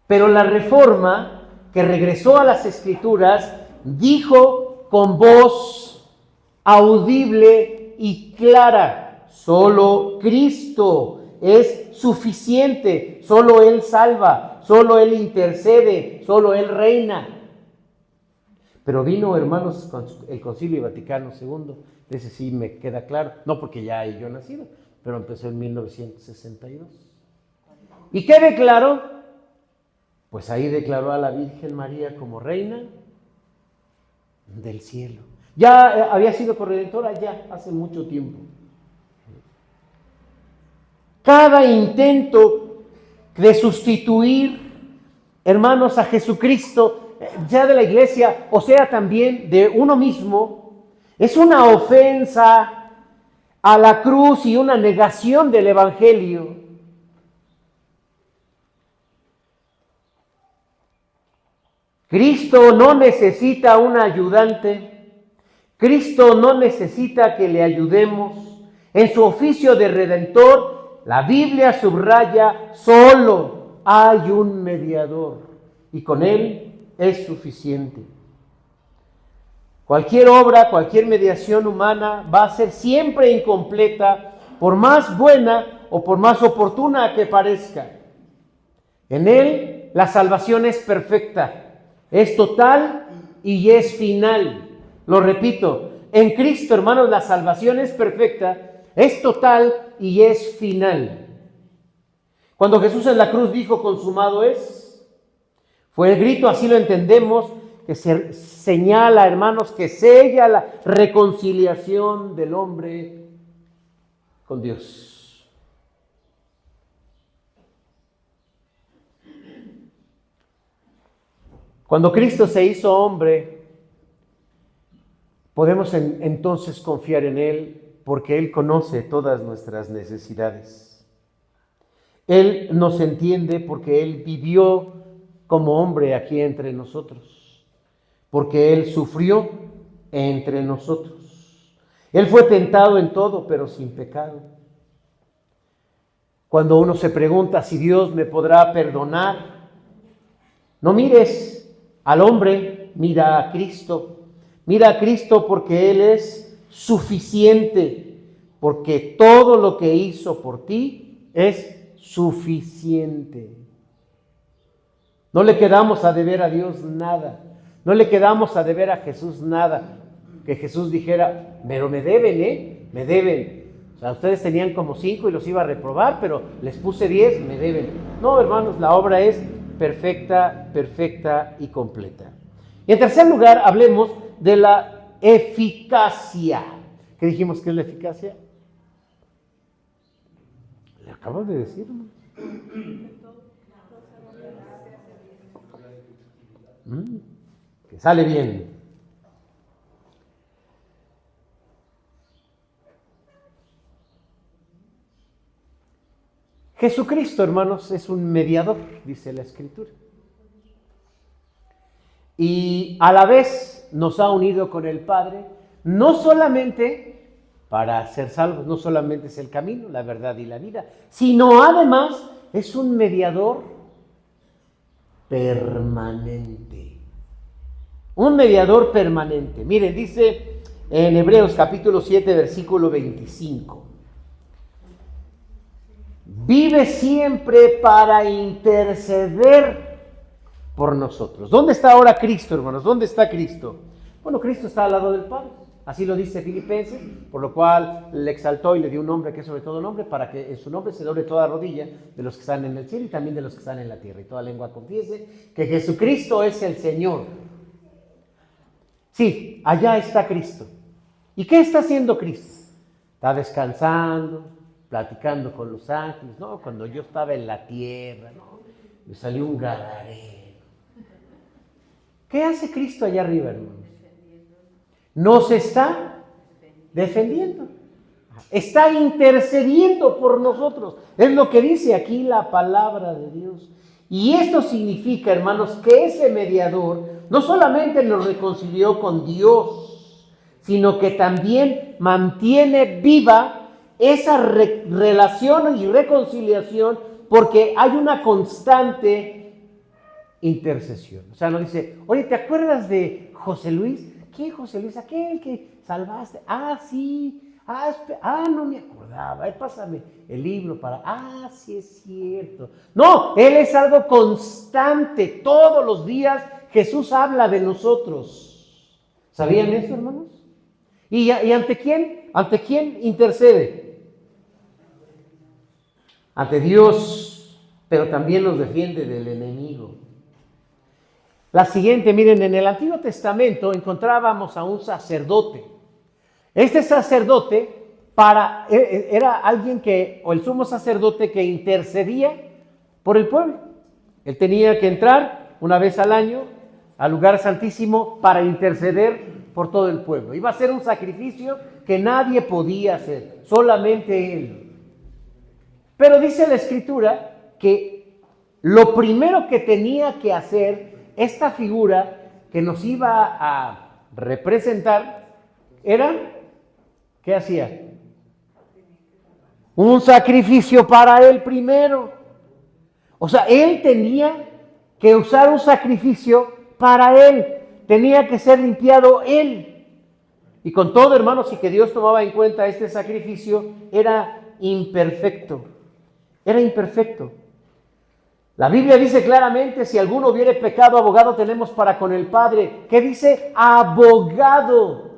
Pero la Reforma, que regresó a las Escrituras, dijo con voz audible y clara: solo Cristo es suficiente, solo Él salva, solo Él intercede, solo Él reina. Pero vino, hermanos, el Concilio Vaticano II, ese sí me queda claro, no porque ya yo nacido, pero empezó en 1962. ¿Y qué declaró? Pues ahí declaró a la Virgen María como reina del cielo. Ya había sido corredentora ya hace mucho tiempo. Cada intento de sustituir, hermanos, a Jesucristo, ya de la iglesia, o sea también de uno mismo, es una ofensa a la cruz y una negación del Evangelio. Cristo no necesita un ayudante. Cristo no necesita que le ayudemos. En su oficio de redentor, la Biblia subraya: solo hay un mediador, y con él es suficiente. Cualquier obra, cualquier mediación humana va a ser siempre incompleta, por más buena o por más oportuna que parezca. En él la salvación es perfecta, es total y es final. Lo repito, en Cristo, hermanos, la salvación es perfecta, es total y es final. Cuando Jesús en la cruz dijo: consumado es, fue el grito, así lo entendemos, que se señala, hermanos, que sella la reconciliación del hombre con Dios. Cuando Cristo se hizo hombre, podemos entonces confiar en Él, porque Él conoce todas nuestras necesidades. Él nos entiende porque Él vivió como hombre aquí entre nosotros, porque Él sufrió entre nosotros. Él fue tentado en todo, pero sin pecado. Cuando uno se pregunta si Dios me podrá perdonar, no mires al hombre, mira a Cristo. Mira a Cristo porque Él es suficiente, porque todo lo que hizo por ti es suficiente. No le quedamos a deber a Dios nada. No le quedamos a deber a Jesús nada. Que Jesús dijera: pero me deben, me deben. O sea, ustedes tenían como 5 y los iba a reprobar, pero les puse 10, me deben. No, hermanos, la obra es perfecta, perfecta y completa. Y en tercer lugar, hablemos de la eficacia. ¿Qué dijimos que es la eficacia? Le acabo de decir, ¿no? Que sale bien. Jesucristo, hermanos, es un mediador, dice la Escritura. Y a la vez nos ha unido con el Padre, no solamente para ser salvos, no solamente es el camino, la verdad y la vida, sino además es un mediador permanente. Un mediador permanente. Miren, dice en Hebreos capítulo 7, versículo 25. Vive siempre para interceder por nosotros. ¿Dónde está ahora Cristo, hermanos? ¿Dónde está Cristo? Bueno, Cristo está al lado del Padre. Así lo dice Filipenses, por lo cual le exaltó y le dio un nombre que es sobre todo nombre, para que en su nombre se doble toda rodilla de los que están en el cielo y también de los que están en la tierra. Y toda lengua confiese que Jesucristo es el Señor. Sí, allá está Cristo. ¿Y qué está haciendo Cristo? Está descansando, platicando con los ángeles. No, cuando yo estaba en la tierra, no, me salió un gadareno. ¿Qué hace Cristo allá arriba, hermanos? Nos está defendiendo. Está intercediendo por nosotros. Es lo que dice aquí la palabra de Dios. Y esto significa, hermanos, que ese mediador no solamente nos reconcilió con Dios, sino que también mantiene viva esa relación y reconciliación, porque hay una constante intercesión. O sea, nos dice, oye, ¿te acuerdas de José Luis? ¿Quién José Luis? Aquel que salvaste. Ah, sí. No me acordaba. Pásame el libro para... sí es cierto. No, Él es algo constante. Todos los días Jesús habla de nosotros. ¿Sabían eso, hermanos? ¿Y ante quién? ¿Ante quién intercede? Ante Dios, pero también nos defiende del enemigo. La siguiente, miren, en el Antiguo Testamento encontrábamos a un sacerdote. Este sacerdote era alguien o el sumo sacerdote que intercedía por el pueblo. Él tenía que entrar una vez al año al lugar santísimo para interceder por todo el pueblo. Iba a ser un sacrificio que nadie podía hacer, solamente él. Pero dice la Escritura que lo primero que tenía que hacer esta figura que nos iba a representar era, ¿qué hacía? Un sacrificio para él primero. O sea, él tenía que usar un sacrificio para él. Tenía que ser limpiado él. Y con todo, hermanos, y que Dios tomaba en cuenta este sacrificio, era imperfecto. Era imperfecto. La Biblia dice claramente, si alguno hubiere pecado, abogado tenemos para con el Padre. ¿Qué dice? Abogado.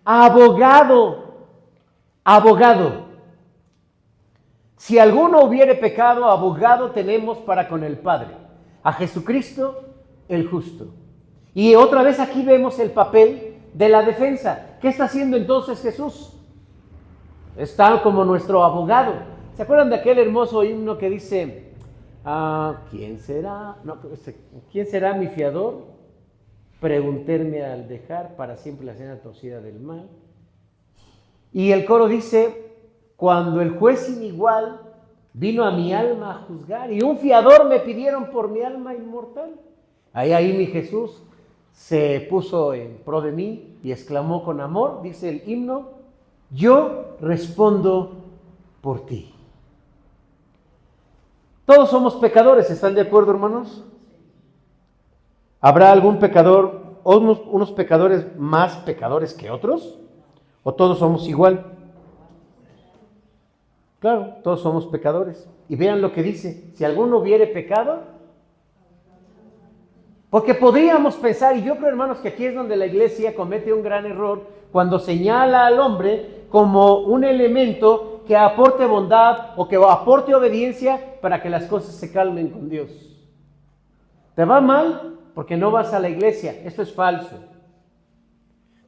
Abogado. Abogado. Si alguno hubiere pecado, abogado tenemos para con el Padre. A Jesucristo, el justo. Y otra vez aquí vemos el papel de la defensa. ¿Qué está haciendo entonces Jesús? Está como nuestro abogado. ¿Se acuerdan de aquel hermoso himno que dice... ¿quién será? ¿Quién será mi fiador? Preguntarme al dejar para siempre la senda torcida del mal. Y el coro dice, cuando el juez inigual vino a mi alma a juzgar y un fiador me pidieron por mi alma inmortal. Ahí mi Jesús se puso en pro de mí y exclamó con amor, dice el himno, yo respondo por ti. Todos somos pecadores, ¿están de acuerdo, hermanos? ¿Habrá algún pecador, o unos pecadores más pecadores que otros? ¿O todos somos igual? Claro, todos somos pecadores. Y vean lo que dice, si alguno hubiere pecado, porque podríamos pensar, y yo creo, hermanos, que aquí es donde la iglesia comete un gran error, cuando señala al hombre como un elemento que aporte bondad o que aporte obediencia para que las cosas se calmen con Dios. ¿Te va mal? Porque no vas a la iglesia. Eso es falso.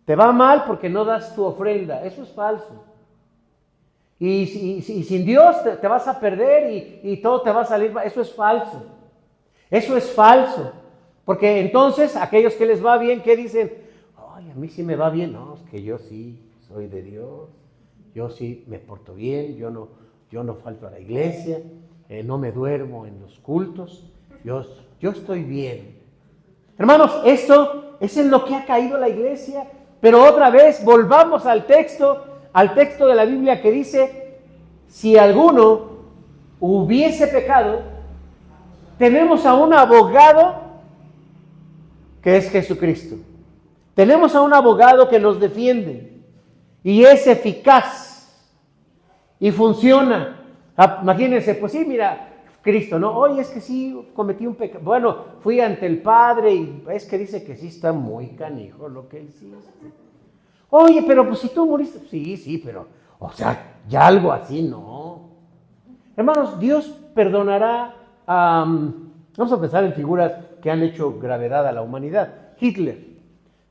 ¿Te va mal porque no das tu ofrenda? Eso es falso. Y sin Dios te vas a perder y todo te va a salir mal. Eso es falso. Eso es falso. Porque entonces aquellos que les va bien, ¿qué dicen? Ay, a mí sí me va bien. No, es que yo sí soy de Dios. Yo sí me porto bien, yo no falto a la iglesia. no me duermo en los cultos, yo estoy bien. Hermanos, esto es en lo que ha caído la iglesia, pero otra vez volvamos al texto de la Biblia que dice, si alguno hubiese pecado, tenemos a un abogado que es Jesucristo. Tenemos a un abogado que nos defiende y es eficaz y funciona. Imagínense, pues sí, mira, Cristo, ¿no? Oye, es que sí, cometí un pecado. Bueno, fui ante el Padre y es que dice que sí está muy canijo lo que hiciste. Oye, pero pues si tú moriste, sí, pero, o sea, ya algo así, no. Hermanos, Dios perdonará vamos a pensar en figuras que han hecho gravedad a la humanidad. Hitler.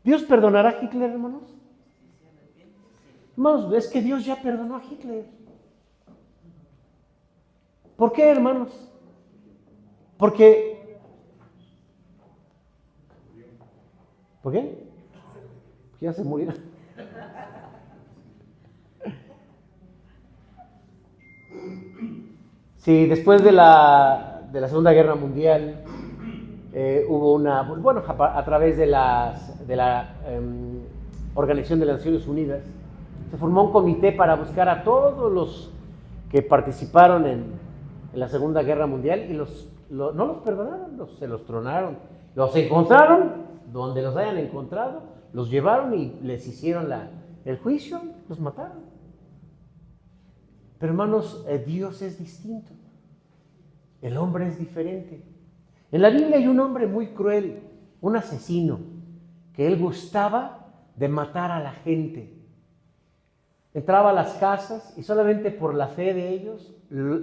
¿Dios perdonará a Hitler, hermanos? Hermanos, es que Dios ya perdonó a Hitler. ¿Por qué, hermanos? ¿Por qué? Porque ya se murió. Sí, después de la Segunda Guerra Mundial hubo a través de la Organización de las Naciones Unidas, se formó un comité para buscar a todos los que participaron en la Segunda Guerra Mundial y no los perdonaron, se los tronaron. Los encontraron, donde los hayan encontrado, los llevaron y les hicieron el juicio, los mataron. Pero hermanos, Dios es distinto. El hombre es diferente. En la Biblia hay un hombre muy cruel, un asesino, que él gustaba de matar a la gente. Entraba a las casas y solamente por la fe de ellos,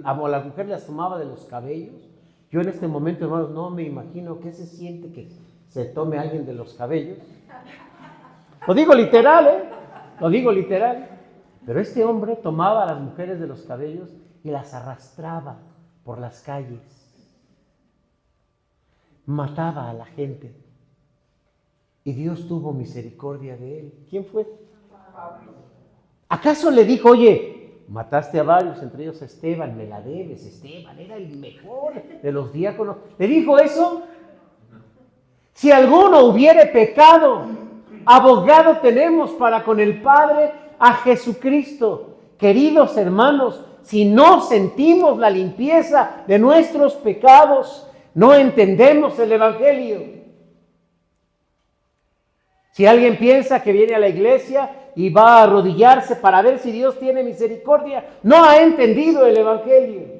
a las mujeres las tomaba de los cabellos. Yo en este momento, hermanos, no me imagino qué se siente que se tome a alguien de los cabellos. Lo digo literal, Lo digo literal. Pero este hombre tomaba a las mujeres de los cabellos y las arrastraba por las calles. Mataba a la gente. Y Dios tuvo misericordia de él. ¿Quién fue? ¿Acaso le dijo, oye, mataste a varios, entre ellos a Esteban, me la debes? Esteban era el mejor de los diáconos. ¿Le dijo eso? Si alguno hubiere pecado, abogado tenemos para con el Padre, a Jesucristo. Queridos hermanos, si no sentimos la limpieza de nuestros pecados, no entendemos el Evangelio. Si alguien piensa que viene a la iglesia y va a arrodillarse para ver si Dios tiene misericordia, no ha entendido el Evangelio.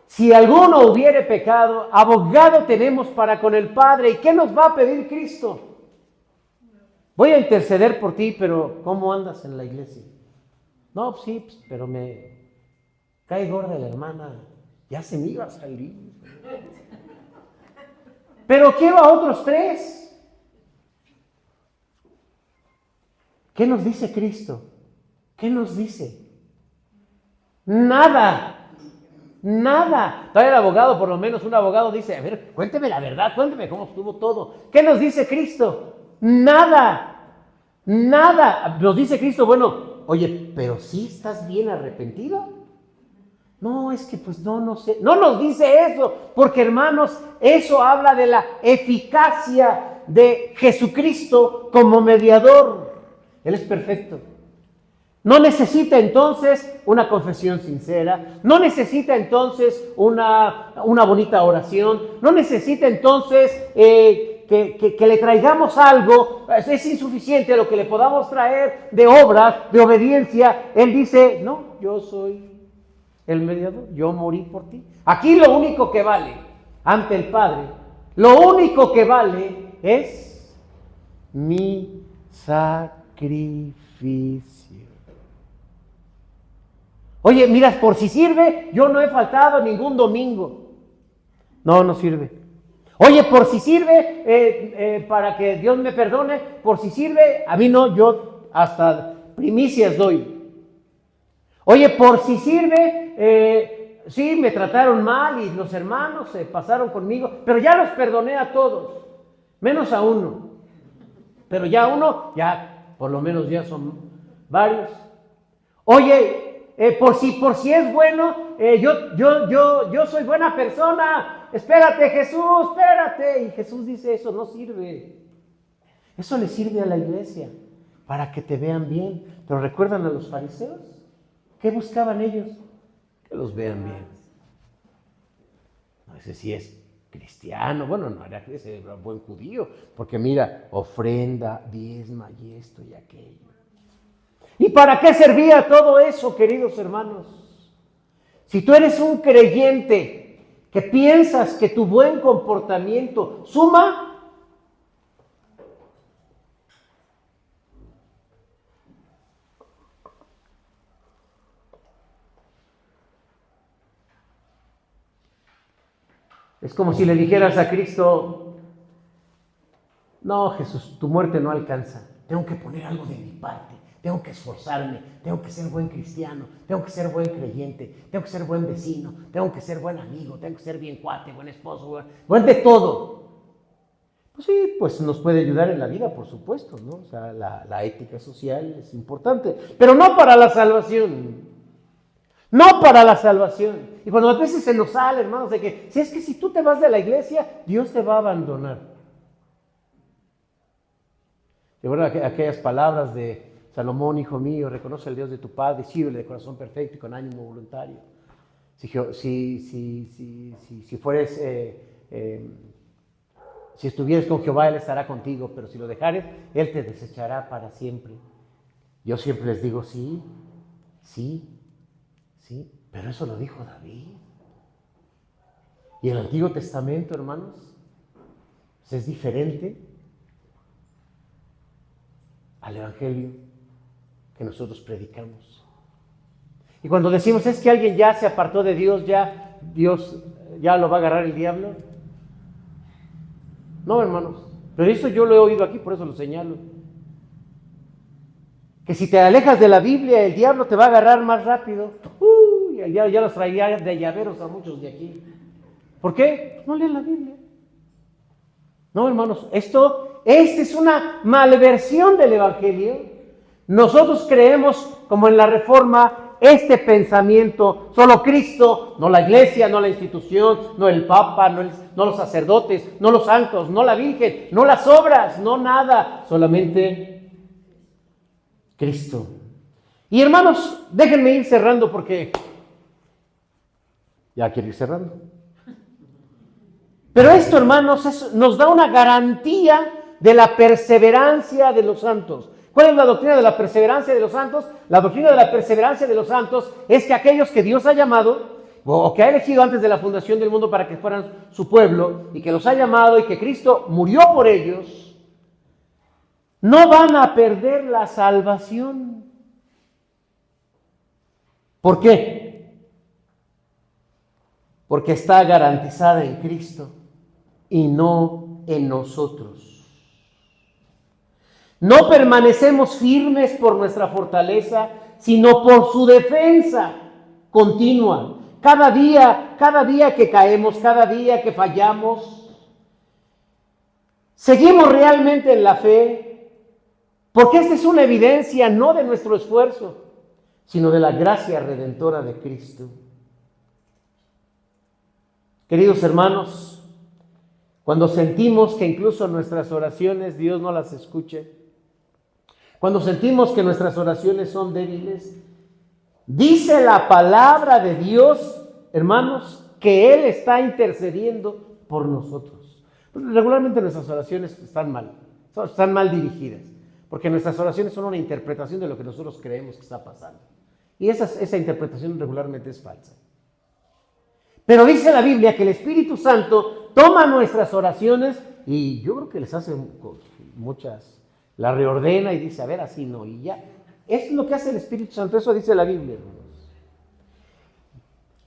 Si alguno hubiere pecado, abogado tenemos para con el Padre. ¿Y qué nos va a pedir Cristo? Voy a interceder por ti, pero ¿cómo andas en la iglesia? No, sí, pero me cae gorda la hermana, ya se me iba a salir. Pero quiero a otros 3. ¿Qué nos dice Cristo? ¿Qué nos dice? Nada. Todavía el abogado, por lo menos un abogado dice, a ver, cuénteme la verdad, cuénteme cómo estuvo todo. ¿Qué nos dice Cristo? Nada. Nos dice Cristo, bueno, oye, pero ¿sí estás bien arrepentido? No, es que pues no sé. No nos dice eso, porque hermanos, eso habla de la eficacia de Jesucristo como mediador. Él es perfecto. No necesita entonces una confesión sincera, no necesita entonces una bonita oración, no necesita entonces que le traigamos algo, es insuficiente lo que le podamos traer de obras, de obediencia. Él dice, no, yo soy el mediador, yo morí por ti. Aquí lo único que vale ante el Padre, lo único que vale es mi sacrificio. Oye, mira, por si sirve, yo no he faltado ningún domingo. No sirve. Oye, por si sirve, para que Dios me perdone, por si sirve, a mí no, yo hasta primicias doy. Oye, por si sirve, sí, me trataron mal y los hermanos se pasaron conmigo, pero ya los perdoné a todos, menos a uno. Pero ya uno, ya por lo menos ya son varios. Oye, por si es bueno, yo soy buena persona, espérate Jesús, espérate. Y Jesús dice, eso no sirve. Eso le sirve a la iglesia, para que te vean bien. Pero ¿recuerdan a los fariseos? ¿Qué buscaban ellos? Que los vean bien. No sé si es cristiano, bueno, no era ese era buen judío, porque mira, ofrenda, diezma y esto y aquello. ¿Y para qué servía todo eso, queridos hermanos? Si tú eres un creyente que piensas que tu buen comportamiento suma, es como si le dijeras a Cristo, no, Jesús, tu muerte no alcanza. Tengo que poner algo de mi parte. Tengo que esforzarme. Tengo que ser buen cristiano. Tengo que ser buen creyente. Tengo que ser buen vecino. Tengo que ser buen amigo. Tengo que ser bien cuate, buen esposo, buen de todo. Pues sí, pues nos puede ayudar en la vida, por supuesto, ¿no? O sea, la ética social es importante. Pero no para la salvación. No para la salvación. Y cuando a veces se nos sale, hermanos, de que si tú te vas de la iglesia, Dios te va a abandonar. Recuerda aquellas palabras de Salomón, hijo mío, reconoce al Dios de tu Padre, sírvele de corazón perfecto y con ánimo voluntario. Si estuvieres con Jehová, Él estará contigo, pero si lo dejares, Él te desechará para siempre. Yo siempre les digo, sí, pero eso lo dijo David. Y el Antiguo Testamento, hermanos, pues es diferente al Evangelio que nosotros predicamos. Y cuando decimos, es que alguien ya se apartó de Dios, Dios ya lo va a agarrar el diablo. No, hermanos, pero eso yo lo he oído aquí, por eso lo señalo. Que si te alejas de la Biblia, el diablo te va a agarrar más rápido. Ya los traía de llaveros a muchos de aquí. ¿Por qué? No leen la Biblia. No, hermanos, esta es una malversión del Evangelio. Nosotros creemos, como en la Reforma, este pensamiento, solo Cristo, no la iglesia, no la institución, no el Papa, no los sacerdotes, no los santos, no la Virgen, no las obras, no nada, solamente Cristo. Y hermanos, déjenme ir cerrando porque ya quiero ir cerrando. Pero esto, hermanos, nos da una garantía de la perseverancia de los santos. ¿Cuál es la doctrina de la perseverancia de los santos? La doctrina de la perseverancia de los santos es que aquellos que Dios ha llamado, o que ha elegido antes de la fundación del mundo para que fueran su pueblo, y que los ha llamado y que Cristo murió por ellos, no van a perder la salvación. ¿Por qué? Porque está garantizada en Cristo y no en nosotros. No permanecemos firmes por nuestra fortaleza, sino por su defensa continua. Cada día que caemos, cada día que fallamos, seguimos realmente en la fe, porque esta es una evidencia no de nuestro esfuerzo, sino de la gracia redentora de Cristo. Queridos hermanos, cuando sentimos que incluso nuestras oraciones Dios no las escuche, cuando sentimos que nuestras oraciones son débiles, dice la palabra de Dios, hermanos, que Él está intercediendo por nosotros. Regularmente nuestras oraciones están mal dirigidas, porque nuestras oraciones son una interpretación de lo que nosotros creemos que está pasando. Y esa interpretación regularmente es falsa. Pero dice la Biblia que el Espíritu Santo toma nuestras oraciones y yo creo que les hace la reordena y dice, a ver, así no, y ya. Es lo que hace el Espíritu Santo, eso dice la Biblia, hermanos.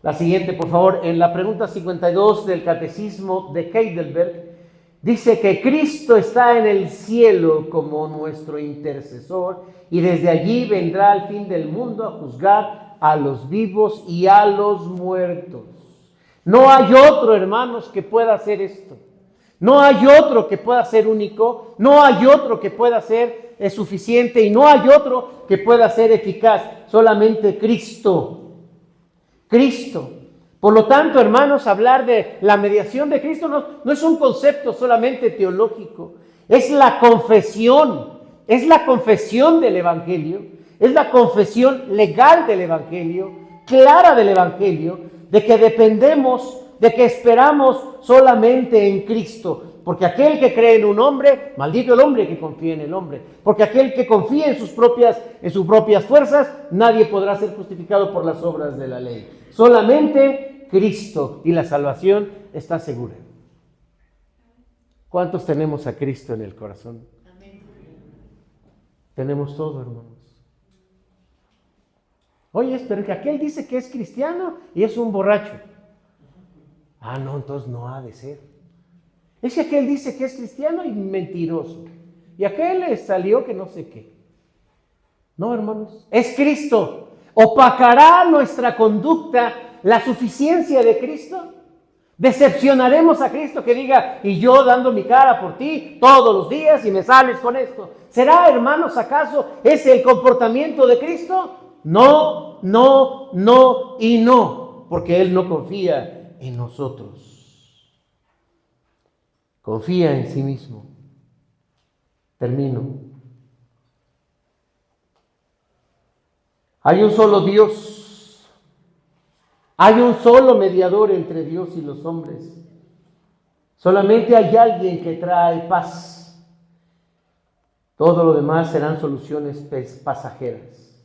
La siguiente, por favor, en la pregunta 52 del Catecismo de Heidelberg, dice que Cristo está en el cielo como nuestro intercesor y desde allí vendrá al fin del mundo a juzgar a los vivos y a los muertos. No hay otro, hermanos, que pueda hacer esto. No hay otro que pueda ser único. No hay otro que pueda ser es suficiente y no hay otro que pueda ser eficaz, solamente Cristo. Cristo. Por lo tanto, hermanos, hablar de la mediación de Cristo no es un concepto solamente teológico, es la confesión del Evangelio, es la confesión legal del Evangelio, clara del Evangelio, de que dependemos, de que esperamos solamente en Cristo. Porque aquel que cree en un hombre, maldito el hombre que confía en el hombre. Porque aquel que confía en sus propias fuerzas, nadie podrá ser justificado por las obras de la ley. Solamente Cristo, y la salvación está segura. ¿Cuántos tenemos a Cristo en el corazón? Amén. Tenemos todo, hermanos. Oye, pero que aquel dice que es cristiano y es un borracho. Ah, no, entonces no ha de ser. Es que aquel dice que es cristiano y mentiroso. Y aquel le salió que no sé qué. No, hermanos, es Cristo. ¿Opacará nuestra conducta la suficiencia de Cristo? ¿Decepcionaremos a Cristo que diga, y yo dando mi cara por ti todos los días y me sales con esto? ¿Será, hermanos, acaso ese el comportamiento de Cristo? No, no, no y no, porque Él no confía en nosotros. Confía en sí mismo. Termino. Hay un solo Dios. Hay un solo mediador entre Dios y los hombres. Solamente hay alguien que trae paz. Todo lo demás serán soluciones pasajeras.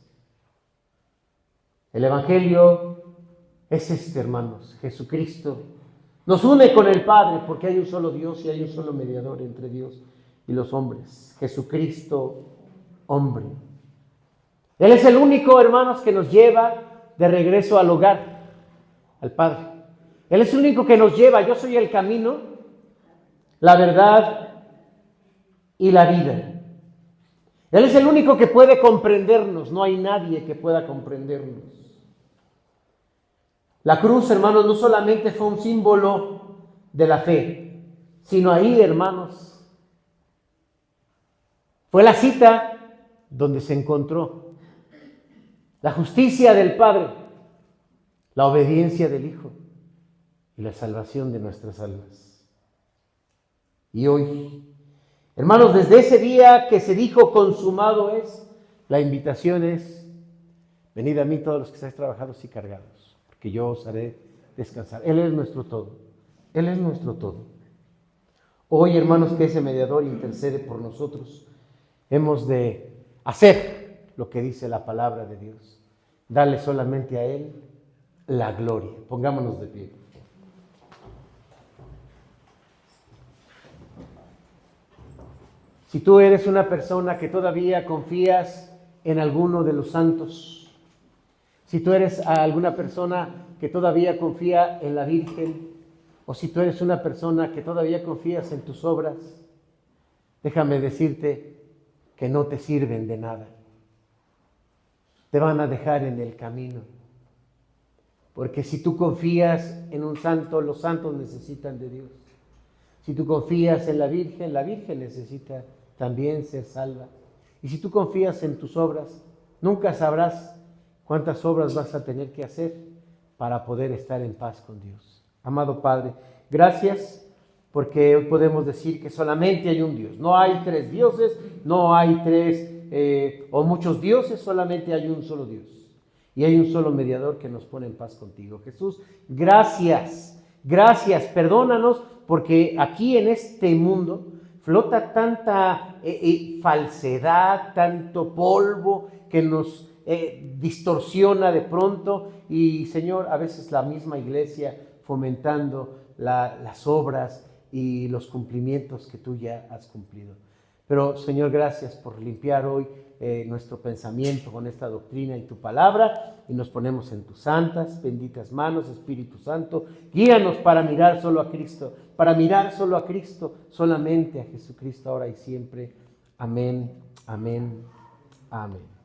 El Evangelio es este, hermanos. Jesucristo nos une con el Padre porque hay un solo Dios y hay un solo mediador entre Dios y los hombres. Jesucristo, hombre. Él es el único, hermanos, que nos lleva de regreso al hogar, al Padre. Él es el único que nos lleva. Yo soy el camino, la verdad y la vida. Él es el único que puede comprendernos. No hay nadie que pueda comprendernos. La cruz, hermanos, no solamente fue un símbolo de la fe, sino ahí, hermanos, fue la cita donde se encontró la justicia del Padre, la obediencia del Hijo y la salvación de nuestras almas. Y hoy, hermanos, desde ese día que se dijo consumado es, la invitación es, venid a mí todos los que estáis trabajados y cargados, que yo os haré descansar. Él es nuestro todo. Él es nuestro todo. Hoy, hermanos, que ese mediador intercede por nosotros, hemos de hacer lo que dice la palabra de Dios. Darle solamente a Él la gloria. Pongámonos de pie. Si tú eres una persona que todavía confías en alguno de los santos, si tú eres alguna persona que todavía confía en la Virgen, o si tú eres una persona que todavía confías en tus obras, déjame decirte que no te sirven de nada. Te van a dejar en el camino. Porque si tú confías en un santo, los santos necesitan de Dios. Si tú confías en la Virgen necesita también ser salva. Y si tú confías en tus obras, nunca sabrás cuántas obras vas a tener que hacer para poder estar en paz con Dios. Amado Padre, gracias porque hoy podemos decir que solamente hay un Dios. No hay tres dioses, no hay o muchos dioses, solamente hay un solo Dios. Y hay un solo mediador que nos pone en paz contigo. Jesús, gracias, perdónanos porque aquí en este mundo flota tanta falsedad, tanto polvo que nos distorsiona de pronto y, Señor, a veces la misma iglesia fomentando las obras y los cumplimientos que tú ya has cumplido. Pero, Señor, gracias por limpiar hoy nuestro pensamiento con esta doctrina y tu palabra, y nos ponemos en tus santas, benditas manos, Espíritu Santo. Guíanos para mirar solo a Cristo, solamente a Jesucristo, ahora y siempre. Amén, amén, amén.